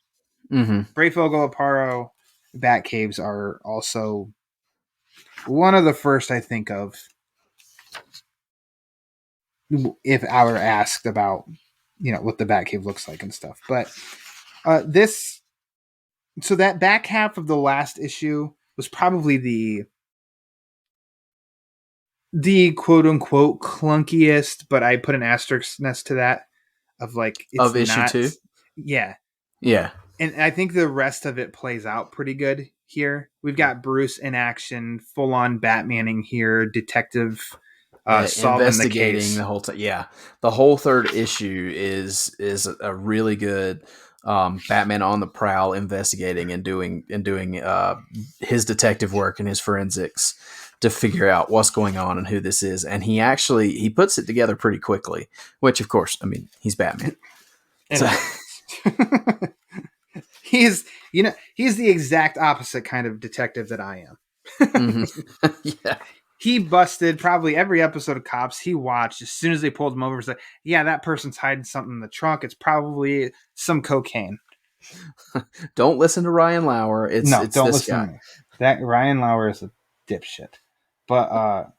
Breyfogle, Aparo Batcaves are also one of the first I think of if I were asked about, what the Batcave looks like and stuff. But so that back half of the last issue was probably the quote unquote clunkiest, but I put an asterisk next to that of like, it's of issue not, 2. yeah. Yeah. And I think the rest of it plays out pretty good here. We've got Bruce in action, full on Batmaning here, detective solving investigating the case. the whole time. Yeah, the whole third issue is a really good Batman on the prowl, investigating and doing his detective work and his forensics to figure out what's going on and who this is. And he puts it together pretty quickly. Which, of course, I mean, he's Batman. So. He's the exact opposite kind of detective that I am. Mm-hmm. Yeah. He busted probably every episode of Cops he watched. As soon as they pulled him over, it's like, yeah, that person's hiding something in the trunk. It's probably some cocaine. Don't listen to Ryan Lauer. Don't listen to me. That Ryan Lauer is a dipshit. But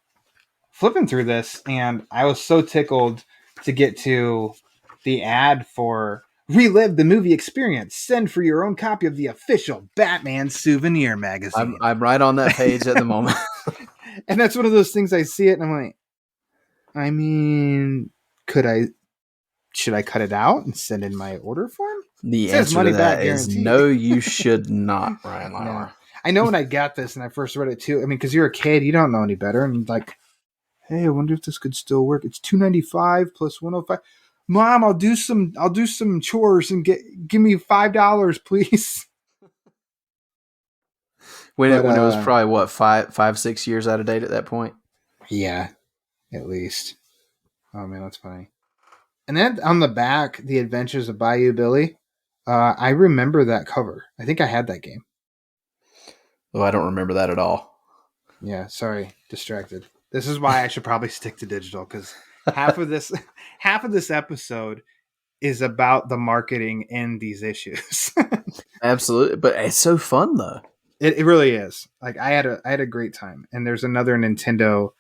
flipping through this, and I was so tickled to get to the ad for relive the movie experience. Send for your own copy of the official Batman souvenir magazine. I'm right on that page at the moment. And that's one of those things I see it and I'm like, I mean, should I cut it out and send in my order form? The answer to that is no, you should not, Ryan Lauer. No. I know when I got this and I first read it too. I mean, because you're a kid, you don't know any better. And like, hey, I wonder if this could still work. It's $2.95 plus $105. Mom, I'll do some chores and give me $5, please. When it was probably what, 5-6 years out of date at that point. Yeah, at least. Oh man, that's funny. And then on the back, The Adventures of Bayou Billy. I remember that cover. I think I had that game. Oh, I don't remember that at all. Yeah, sorry, distracted. This is why I should probably stick to digital, because half of this episode is about the marketing in these issues. Absolutely, but it's so fun though. It really is. Like I had a great time, and there's another Nintendo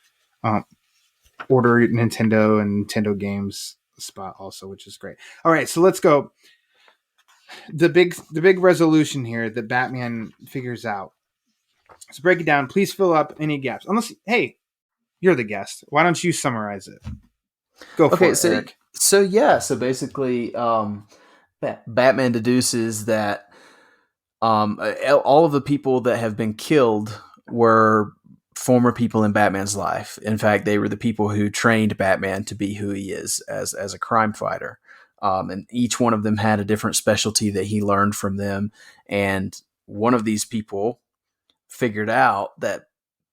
order Nintendo and Nintendo games spot also, which is great. All right, so let's go. The big resolution here that Batman figures out. Let's break it down. Please fill up any gaps. Hey, you're the guest. Why don't you summarize it? Go for it, Eric. So basically, Batman deduces that all of the people that have been killed were former people in Batman's life. In fact, they were the people who trained Batman to be who he is as a crime fighter. And each one of them had a different specialty that he learned from them. And one of these people figured out that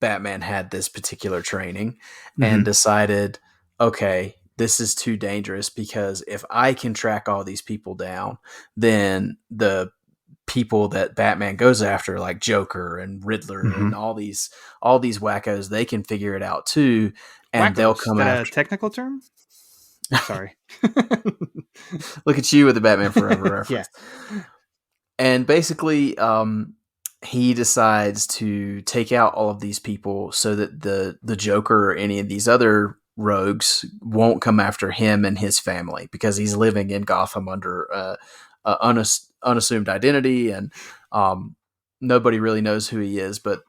Batman had this particular training and decided, okay, this is too dangerous, because if I can track all these people down, then the people that Batman goes after, like Joker and Riddler and all these wackos, they can figure it out too, and they'll come after. A technical term? Sorry. Look at you with the Batman Forever reference. Yeah. And basically, he decides to take out all of these people so that the Joker or any of these other rogues won't come after him and his family, because he's living in Gotham under unassumed identity, and nobody really knows who he is, but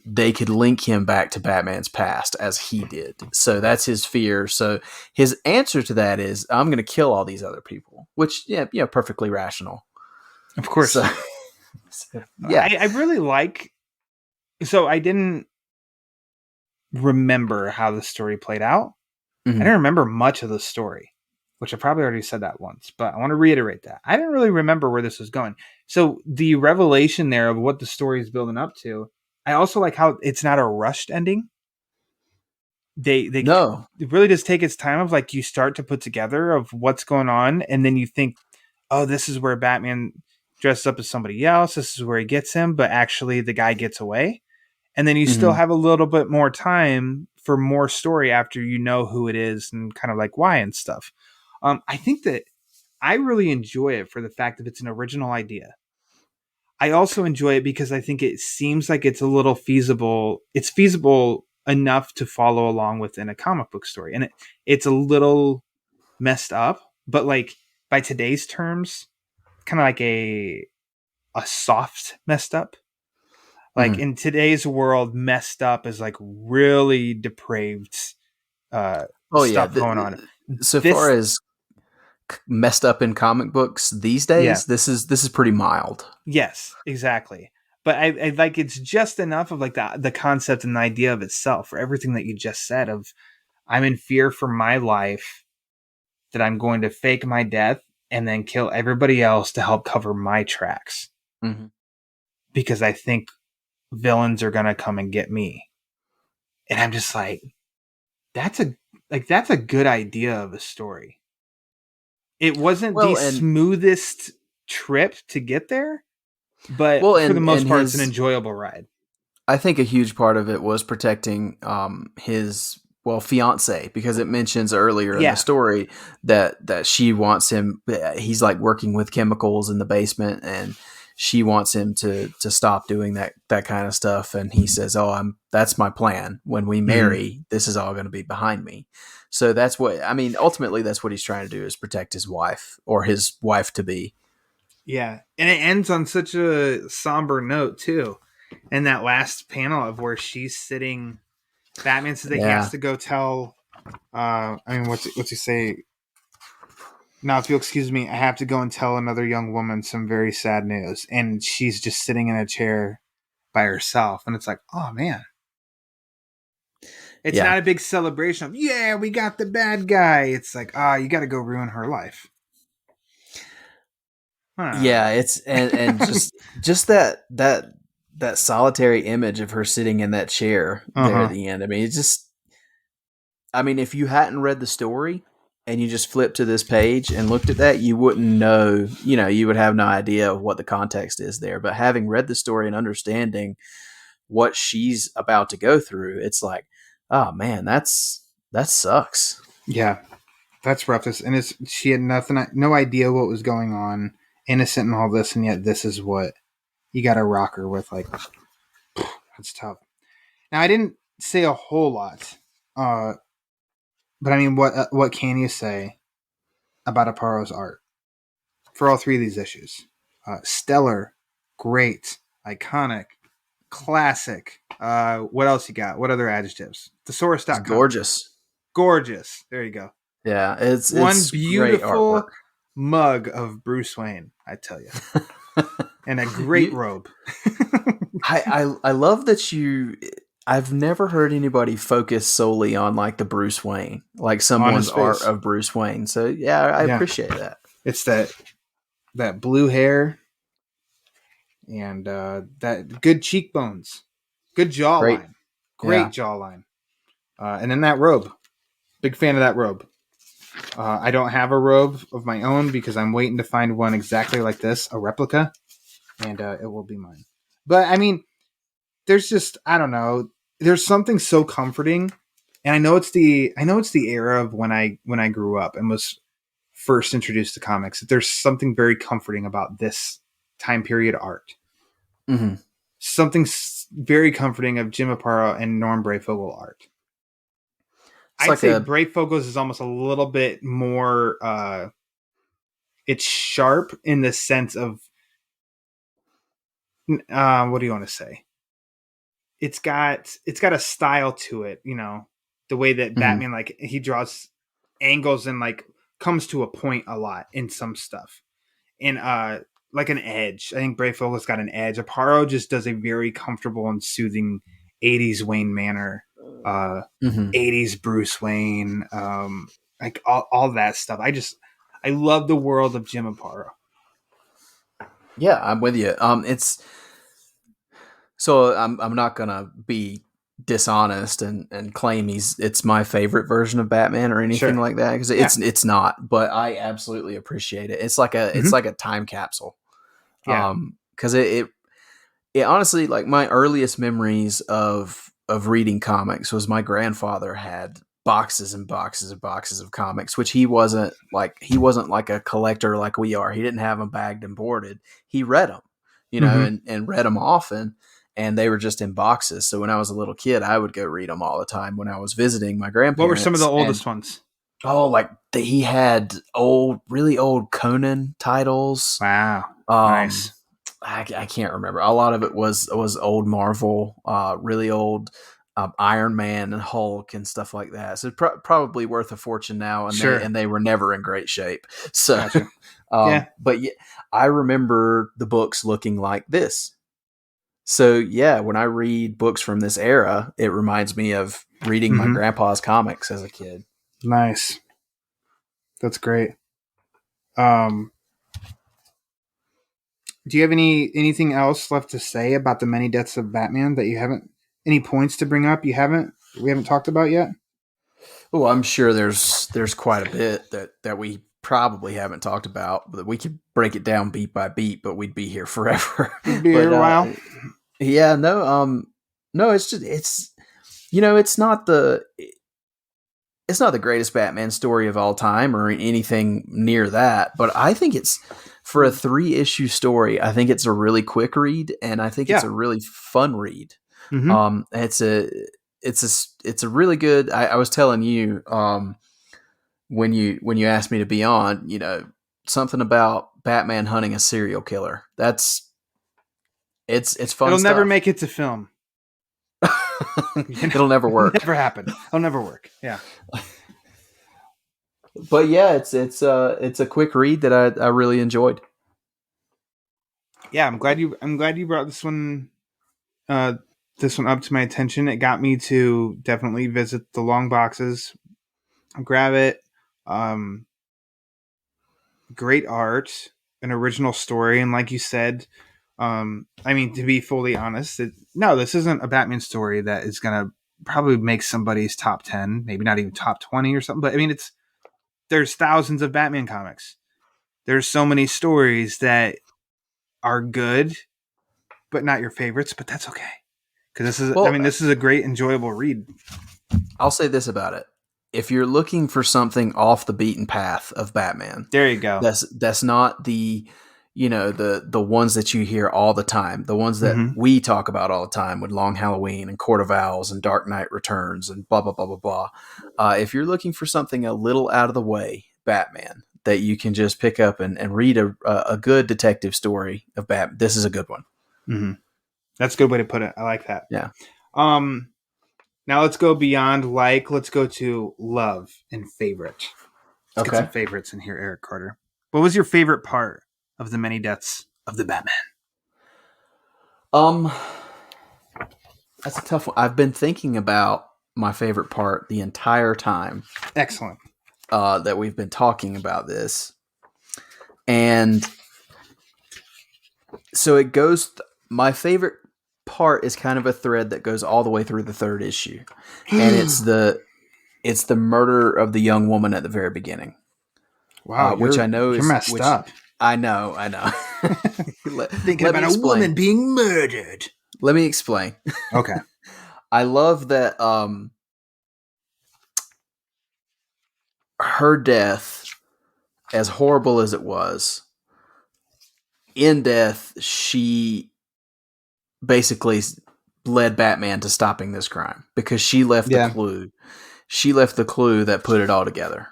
they could link him back to Batman's past as he did. So that's his fear. So his answer to that is, I'm going to kill all these other people, which, yeah, perfectly rational. Of course. So, yeah. I really like, so I didn't remember how the story played out. I didn't remember much of the story, which I probably already said that once, but I want to reiterate that. I didn't really remember where this was going. So the revelation there of what the story is building up to, I also like how it's not a rushed ending. No. It really does take its time of like, you start to put together of what's going on, and then you think, oh, this is where Batman dresses up as somebody else. This is where he gets him, but actually the guy gets away. And then you still have a little bit more time for more story after you know who it is and kind of like why and stuff. I think that I really enjoy it for the fact that it's an original idea. I also enjoy it because I think it seems like it's a little feasible. It's feasible enough to follow along within a comic book story. And it's a little messed up, but like by today's terms, kind of like a soft messed up. Like in today's world, messed up is like really depraved stuff going on. So far as messed up in comic books these days, this is pretty mild. Yes, exactly. But I like it's just enough of like the concept and the idea of itself for everything that you just said of I'm in fear for my life that I'm going to fake my death and then kill everybody else to help cover my tracks. Mm-hmm. Because I think villains are going to come and get me. And I'm just like, that's a good idea of a story. It wasn't the smoothest trip to get there, but for the most part, it's an enjoyable ride. I think a huge part of it was protecting his fiance, because it mentions earlier in the story that she wants him. He's like working with chemicals in the basement, and she wants him to stop doing that kind of stuff. And he says, that's my plan. When we marry, this is all going to be behind me. So that's what, I mean, ultimately that's what he's trying to do, is protect his wife, or his wife to be. Yeah. And it ends on such a somber note too. And that last panel of where she's sitting, Batman says that he has to go tell, what's he say? Now, if you'll excuse me, I have to go and tell another young woman some very sad news. And she's just sitting in a chair by herself. And it's like, oh, man. It's not a big celebration of, we got the bad guy. It's like, you got to go ruin her life. Huh. Yeah, it's and just that solitary image of her sitting in that chair there at the end. I mean, it's just, if you hadn't read the story and you just flipped to this page and looked at that, you wouldn't know, you would have no idea of what the context is there. But having read the story and understanding what she's about to go through, it's like, oh man, that sucks. Yeah, that's rough. And she had no idea what was going on, innocent in all this, and yet this is what you got to rock her with. Like, that's tough. Now, I didn't say a whole lot, but I mean, what can you say about Aparo's art for all three of these issues? Stellar, great, iconic, classic. What else you got? What other adjectives? Thesaurus.com. Gorgeous. There you go. Yeah, it's one beautiful mug of Bruce Wayne, I tell you, and a great robe. I love that I've never heard anybody focus solely on like the Bruce Wayne, like someone's art of Bruce Wayne. So I appreciate that. It's that blue hair and that good cheekbones, good jawline, great jawline, and then that robe. Big fan of that robe. I don't have a robe of my own because I'm waiting to find one exactly like this, a replica, and it will be mine. But I mean, there's just, I don't know. There's something so comforting, and I know it's the era of when I grew up and was first introduced to comics. There's something very comforting about this time period art. Mm-hmm. Something very comforting of Jim Aparo and Norm Breyfogle art. I'd say Breyfogle's is almost a little bit more. It's sharp in the sense of what do you want to say? It's got a style to it, the way that Batman, like, he draws angles and like comes to a point a lot in some stuff, and like an edge. I think Breyfogle's got an edge. Aparo just does a very comfortable and soothing 80s Wayne Manor, 80s Bruce Wayne, like all that stuff. I love the world of Jim Aparo. Yeah, I'm with you. So I'm not gonna be dishonest and claim it's my favorite version of Batman or anything like that, because it's not. But I absolutely appreciate it. It's like a time capsule. Yeah. Because it honestly, like, my earliest memories of reading comics was my grandfather had boxes and boxes and boxes of comics, which he wasn't like a collector like we are. He didn't have them bagged and boarded. He read them, and read them often. and they were just in boxes. So when I was a little kid, I would go read them all the time when I was visiting my grandparents. What were some of the oldest ones? Oh, like he had really old Conan titles. Wow, nice. I can't remember. A lot of it was old Marvel, really old Iron Man and Hulk and stuff like that. So probably worth a fortune now, and Sure. they were never in great shape. So, Gotcha. But yeah, I remember the books looking like this. So yeah, when I read books from this era, it reminds me of reading my grandpa's comics as a kid. Nice. That's great. Do you have anything else left to say about the many deaths of Batman that you haven't? Any points to bring up we haven't talked about yet? Oh, I'm sure there's quite a bit that we probably haven't talked about. But we could break it down beat by beat, but we'd be here forever. We'd be here a while. Yeah, no, it's just it's not the greatest Batman story of all time or anything near that, but I think it's, for a 3-issue story, I think it's a really quick read, and I think it's a really fun read. It's a really good. I was telling you when you asked me to be on, something about Batman hunting a serial killer. It's fun. It'll stuff. never make it to film. It'll never work. Never happen. It'll never work. Yeah. But yeah, it's a quick read that I really enjoyed. Yeah, I'm glad you brought this one up to my attention. It got me to definitely visit the long boxes, grab it. Great art, an original story, and like you said, to be fully honest, this isn't a Batman story that is gonna probably make somebody's top 10, maybe not even top 20 or something. But there's thousands of Batman comics. There's so many stories that are good, but not your favorites. But that's okay, because this is a great, enjoyable read. I'll say this about it: if you're looking for something off the beaten path of Batman, there you go. That's not the the ones that you hear all the time, the ones that we talk about all the time with Long Halloween and Court of Owls and Dark Knight Returns and blah, blah, blah, blah, blah. If you're looking for something a little out of the way, Batman, that you can just pick up and read a good detective story of Batman, this is a good one. Mm-hmm. That's a good way to put it. I like that. Yeah. Now let's go beyond let's go to love and favorite. Let's get some favorites in here, Eric Carter. What was your favorite part of the many deaths of the Batman? That's a tough one. I've been thinking about my favorite part the entire time. Excellent. That we've been talking about this. And so it goes, my favorite part is kind of a thread that goes all the way through the 3rd issue. And it's the murder of the young woman at the very beginning. Wow. Which I know is messed up. I know. Thinking about a woman being murdered. Let me explain. Okay. I love that her death, as horrible as it was, in death, she basically led Batman to stopping this crime because she left the clue. She left the clue that put it all together.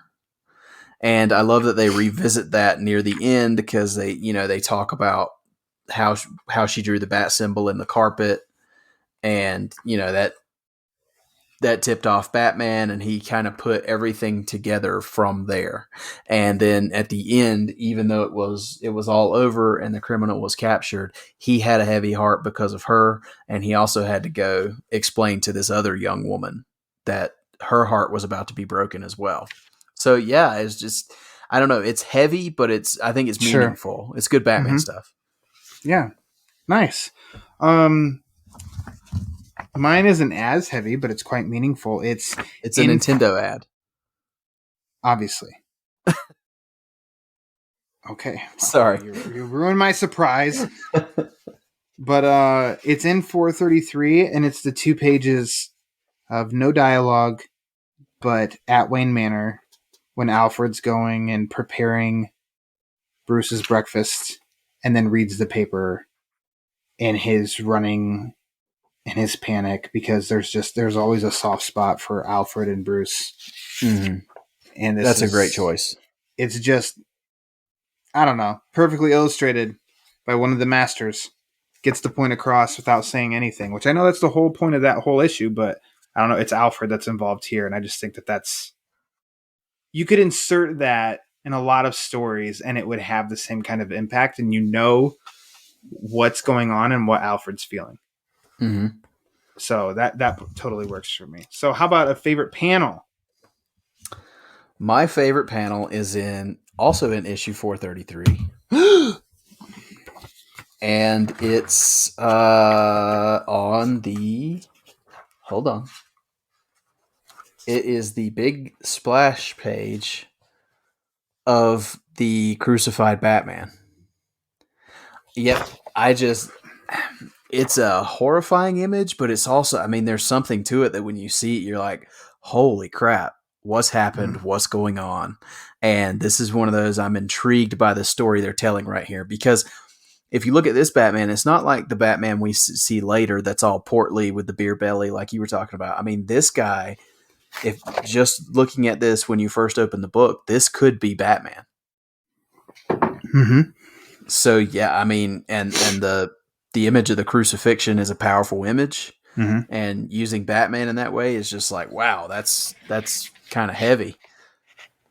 And I love that they revisit that near the end because they talk about how she drew the bat symbol in the carpet, and that tipped off Batman, and he kind of put everything together from there. And then at the end, even though it was all over and the criminal was captured, he had a heavy heart because of her, and he also had to go explain to this other young woman that her heart was about to be broken as well. So yeah, it's just, I don't know. It's heavy, but I think it's meaningful. It's good Batman stuff. Yeah. Nice. Mine isn't as heavy, but it's quite meaningful. It's a Nintendo ad. Obviously. Okay. Sorry. You ruined my surprise. But it's in 433, and it's the 2 pages of no dialogue, but at Wayne Manor, when Alfred's going and preparing Bruce's breakfast, and then reads the paper in his running and his panic, because there's always a soft spot for Alfred and Bruce. Mm-hmm. And That's a great choice. It's just, I don't know, perfectly illustrated by one of the masters. Gets the point across without saying anything, which I know that's the whole point of that whole issue, but I don't know. It's Alfred that's involved here, and I just think that's you could insert that in a lot of stories, and it would have the same kind of impact, and you know what's going on and what Alfred's feeling. Mm-hmm. So that totally works for me. So how about a favorite panel? My favorite panel is also in issue 433. And it's on the... Hold on. It is the big splash page of the crucified Batman. Yep, it's a horrifying image, but it's also, I mean, there's something to it that when you see it, you're like, holy crap, what's happened? What's going on? And this is one of those, I'm intrigued by the story they're telling right here, because if you look at this Batman, it's not like the Batman we see later that's all portly with the beer belly like you were talking about. I mean, this guy, if just looking at this when you first open the book, this could be Batman. Mm-hmm. So yeah, I mean, and the image of the crucifixion is a powerful image, and using Batman in that way is just like, wow, that's kind of heavy.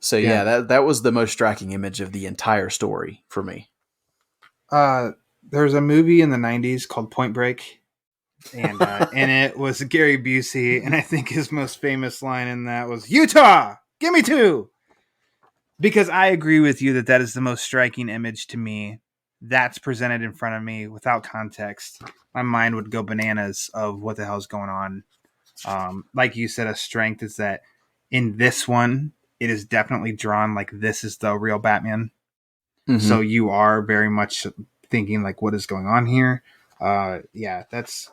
So yeah, that was the most striking image of the entire story for me. There's a movie in the 90s called Point Break, and in it was Gary Busey, and I think his most famous line in that was, "Utah, give me 2." Because I agree with you that is the most striking image to me. That's presented in front of me without context. My mind would go bananas of what the hell's going on. Like you said, a strength is that in this one, it is definitely drawn like this is the real Batman. Mm-hmm. So you are very much thinking like, what is going on here? Yeah, that's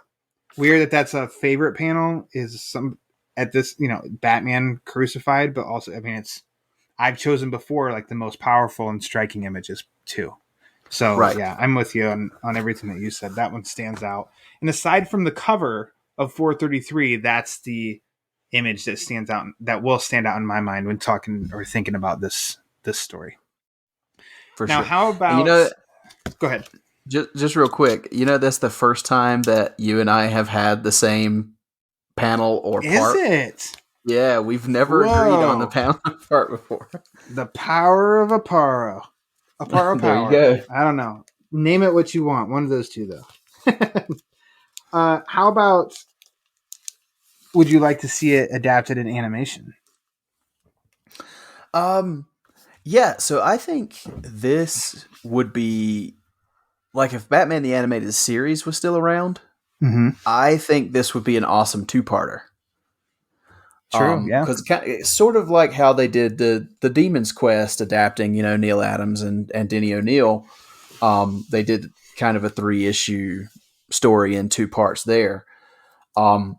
weird that's a favorite panel is some at this, Batman crucified, but also, I mean, I've chosen before like the most powerful and striking images too. So right. Yeah, I'm with you on everything that you said. That one stands out. And aside from the cover of 433, that's the image that stands out, that will stand out in my mind when talking or thinking about this story. For now, sure. How about? Go ahead. Just real quick. That's the first time that you and I have had the same panel or part. Is it? Yeah, we've never agreed on the panel part before. The power of Aparo. Aparo there power. You go. I don't know. Name it what you want. One of those two, though. How about? Would you like to see it adapted in animation? Yeah. So I think this would be like if Batman the Animated Series was still around. Mm-hmm. I think this would be an awesome 2-parter. True, yeah. Because it's sort of like how they did the Demon's Quest adapting, Neil Adams and Denny O'Neil. They did kind of a 3-issue story in 2 parts there. I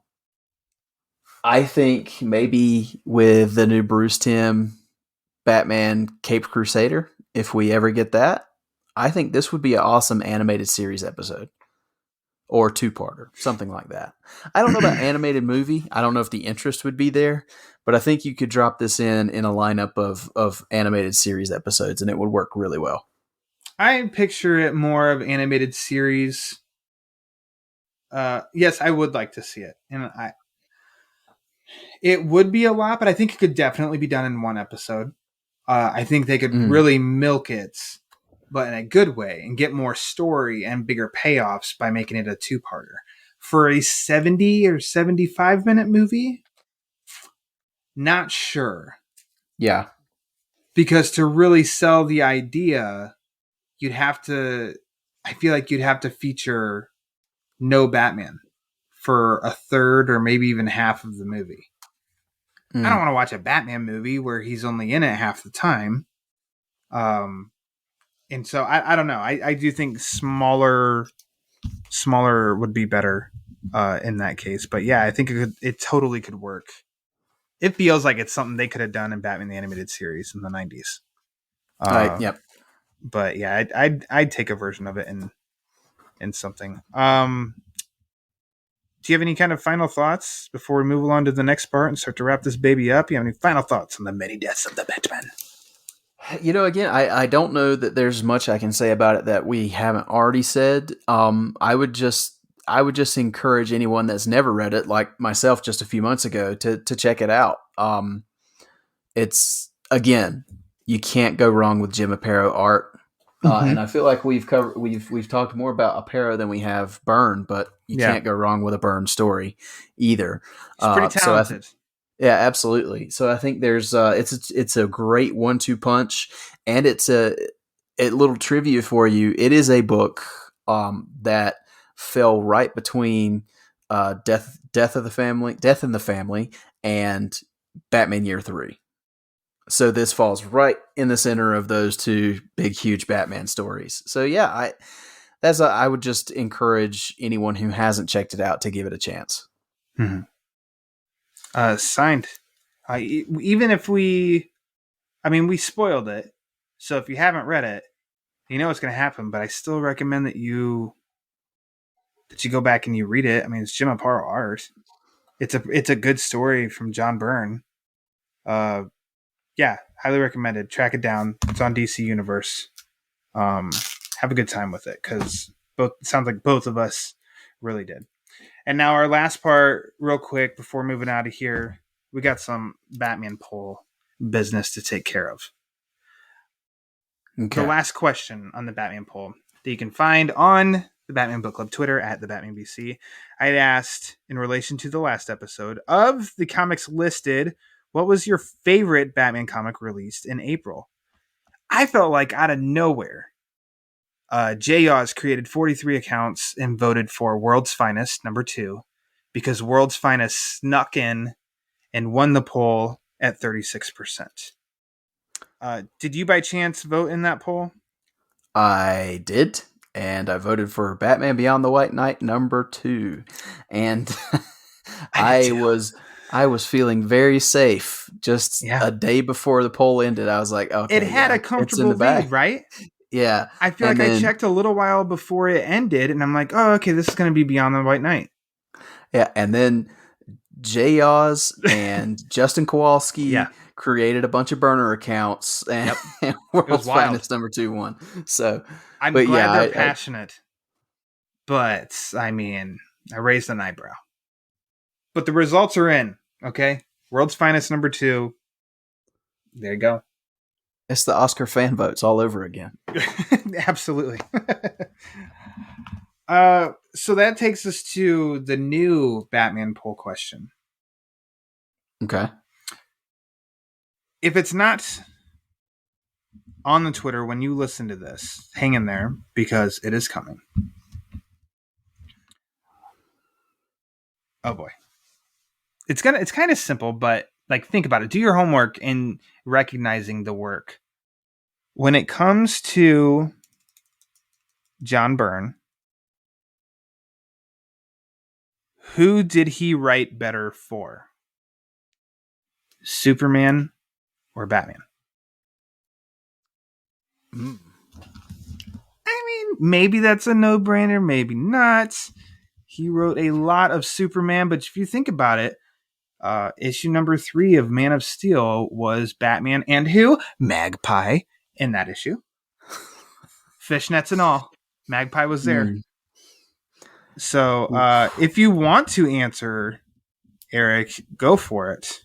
think maybe with the new Bruce Timm Batman Caped Crusader, if we ever get that, I think this would be an awesome animated series episode. Or 2-parter, something like that. I don't know about animated movie. I don't know if the interest would be there, but I think you could drop this in a lineup of animated series episodes, and it would work really well. I picture it more of animated series. Yes, I would like to see it, and it would be a lot, but I think it could definitely be done in one episode. I think they could really milk it, but in a good way, and get more story and bigger payoffs by making it a 2-parter. For a 70 or 75 minute movie, not sure. Yeah. Because to really sell the idea, I feel like you'd have to feature no Batman for a third or maybe even half of the movie. I don't want to watch a Batman movie where he's only in it half the time. And so I don't know. I do think smaller would be better in that case. But yeah, I think it totally could work. It feels like it's something they could have done in Batman the Animated Series in the 90s. Right. Yep. But yeah, I'd take a version of it in something. do you have any kind of final thoughts before we move along to the next part and start to wrap this baby up? You have any final thoughts on the many deaths of the Batman? Again, I don't know that there's much I can say about it that we haven't already said. I would just encourage anyone that's never read it, like myself just a few months ago, to check it out. It's, again, you can't go wrong with Jim Aparo art. And I feel like we've talked more about Aparo than we have Byrne, but you can't go wrong with a Byrne story either. He's pretty talented. Yeah, absolutely. So I think there's it's a great 1-2 punch, and it's a little trivia for you. It is a book that fell right between Death in the Family and Batman Year 3. So this falls right in the center of those two big, huge Batman stories. So yeah, I would just encourage anyone who hasn't checked it out to give it a chance. Signed. Even if we spoiled it. So if you haven't read it, you know what's going to happen. But I still recommend that you go back and you read it. I mean, it's Jim Aparo art. It's a good story from John Byrne. Yeah, highly recommended. Track it down. It's on DC Universe. Have a good time with it because it sounds like both of us really did. And now our last part, real quick, before moving out of here, we got some Batman poll business to take care of. Okay. The last question on the Batman poll that you can find on the Batman Book Club Twitter at thebatmanbc. I asked, in relation to the last episode, of the comics listed, what was your favorite Batman comic released in April? I felt like out of nowhere, J. Yaws created 43 accounts and voted for World's Finest, number 2, because World's Finest snuck in and won the poll at 36%. Did you by chance vote in that poll? I did, and I voted for Batman Beyond the White Knight, number 2. And I was feeling very safe just a day before the poll ended. I was like, okay, it had a comfortable lead, right? Yeah. I feel like I checked a little while before it ended, and I'm like, oh, okay, this is going to be Beyond the White Knight. Yeah, and then J. Yaws and Justin Kowalski created a bunch of burner accounts, and World's Finest number 2 won. So I'm glad they're passionate, but I mean, I raised an eyebrow. But the results are in, okay? World's Finest number 2. There you go. It's the Oscar fan votes all over again. Absolutely. So that takes us to the new Batman poll question. Okay. If it's not on the Twitter when you listen to this, hang in there because it is coming. Oh boy. It's kind of simple, but like think about it. Do your homework in recognizing the work. When it comes to John Byrne, who did he write better for? Superman or Batman? I mean, maybe that's a no-brainer, maybe not. He wrote a lot of Superman, but if you think about it, issue number 3 of Man of Steel was Batman and who? Magpie in that issue. Fishnets and all. Magpie was there. So if you want to answer, Eric, go for it.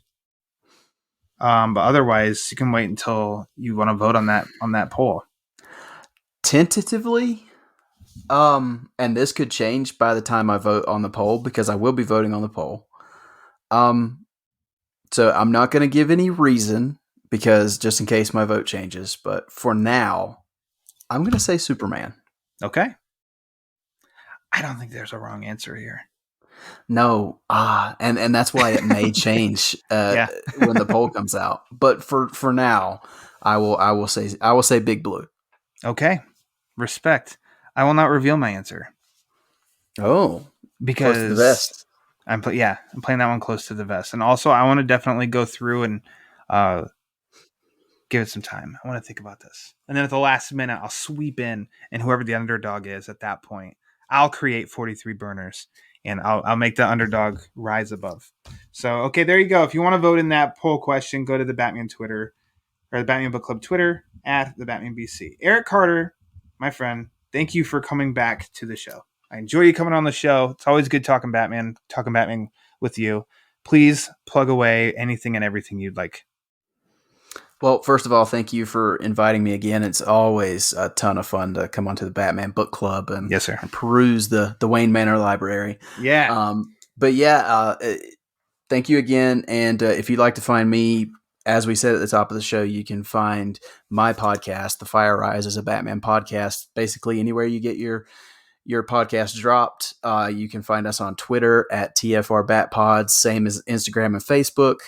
But otherwise, you can wait until you want to vote on that poll. Tentatively, and this could change by the time I vote on the poll because I will be voting on the poll. So I'm not going to give any reason because just in case my vote changes. But for now, I'm going to say Superman. Okay. I don't think there's a wrong answer here. No, and that's why it may change when the poll comes out. But for now, I will say Big Blue. Okay, respect. I will not reveal my answer. Oh, because close to the vest. I'm playing that one close to the vest, and also I want to definitely go through and give it some time. I want to think about this, and then at the last minute, I'll sweep in, and whoever the underdog is at that point, I'll create 43 burners and I'll make the underdog rise above. So, okay, there you go. If you want to vote in that poll question, go to the Batman Twitter or the Batman Book Club Twitter at thebatmanbc. Eric Carter, my friend, thank you for coming back to the show. I enjoy you coming on the show. It's always good talking Batman with you. Please plug away anything and everything you'd like. Well, first of all, thank you for inviting me again. It's always a ton of fun to come onto the Batman Book Club and, yes, sir, and peruse the Wayne Manor Library. Yeah. Thank you again. And if you'd like to find me, as we said at the top of the show, you can find my podcast, The Fire Rise, as a Batman podcast, basically anywhere you get your podcast dropped. You can find us on Twitter at TFRBatPods, same as Instagram and Facebook.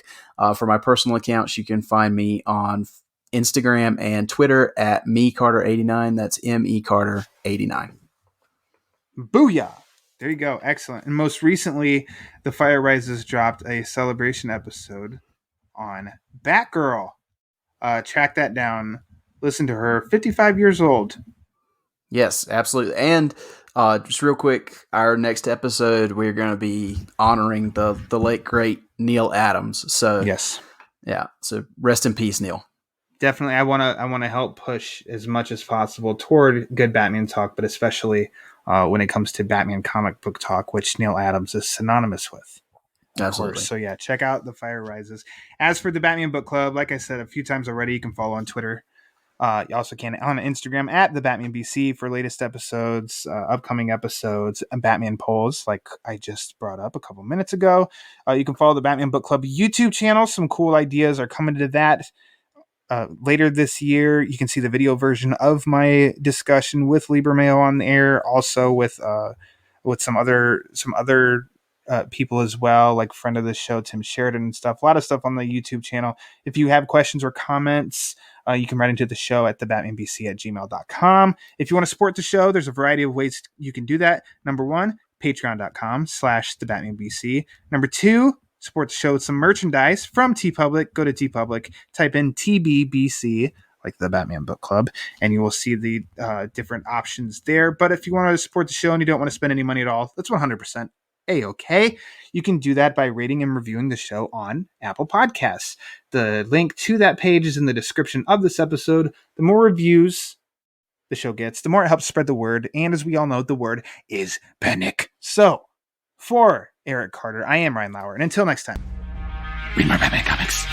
For my personal accounts, you can find me on Instagram and Twitter at mecarter89. That's mecarter89. Booyah! There you go. Excellent. And most recently, The Fire Rises dropped a celebration episode on Batgirl. Track that down. Listen to her. 55 years old. Yes, absolutely. And just real quick, our next episode, we're going to be honoring the late, great Neil Adams. So yes. Yeah. So rest in peace, Neil. Definitely. I want to help push as much as possible toward good Batman talk, but especially when it comes to Batman comic book talk, which Neil Adams is synonymous with. Absolutely. So yeah, check out The Fire Rises. As for the Batman Book Club, like I said a few times already, you can follow on Twitter. You also can on Instagram at thebatmanbc for latest episodes, upcoming episodes, and Batman polls, like I just brought up a couple minutes ago. You can follow the Batman Book Club YouTube channel. Some cool ideas are coming to that later this year. You can see the video version of my discussion with Liebermail on the air, also with some other people as well, like friend of the show Tim Sheridan and stuff. A lot of stuff on the YouTube channel. If you have questions or comments, you can write into the show at thebatmanbc@gmail.com. If you want to support the show, there's a variety of ways you can do that. Number one, patreon.com/thebatmanbc. Number two, support the show with some merchandise from TeePublic. Go to TeePublic, type in TBBC, like the Batman Book Club, and you will see the different options there. But if you want to support the show and you don't want to spend any money at all, that's 100% A-okay. You can do that by rating and reviewing the show on Apple Podcasts. The link to that page is in the description of this episode. The more reviews the show gets, the more it helps spread the word. And as we all know, the word is panic. So, for Eric Carter, I am Ryan Lauer. And until next time, read more Batman comics.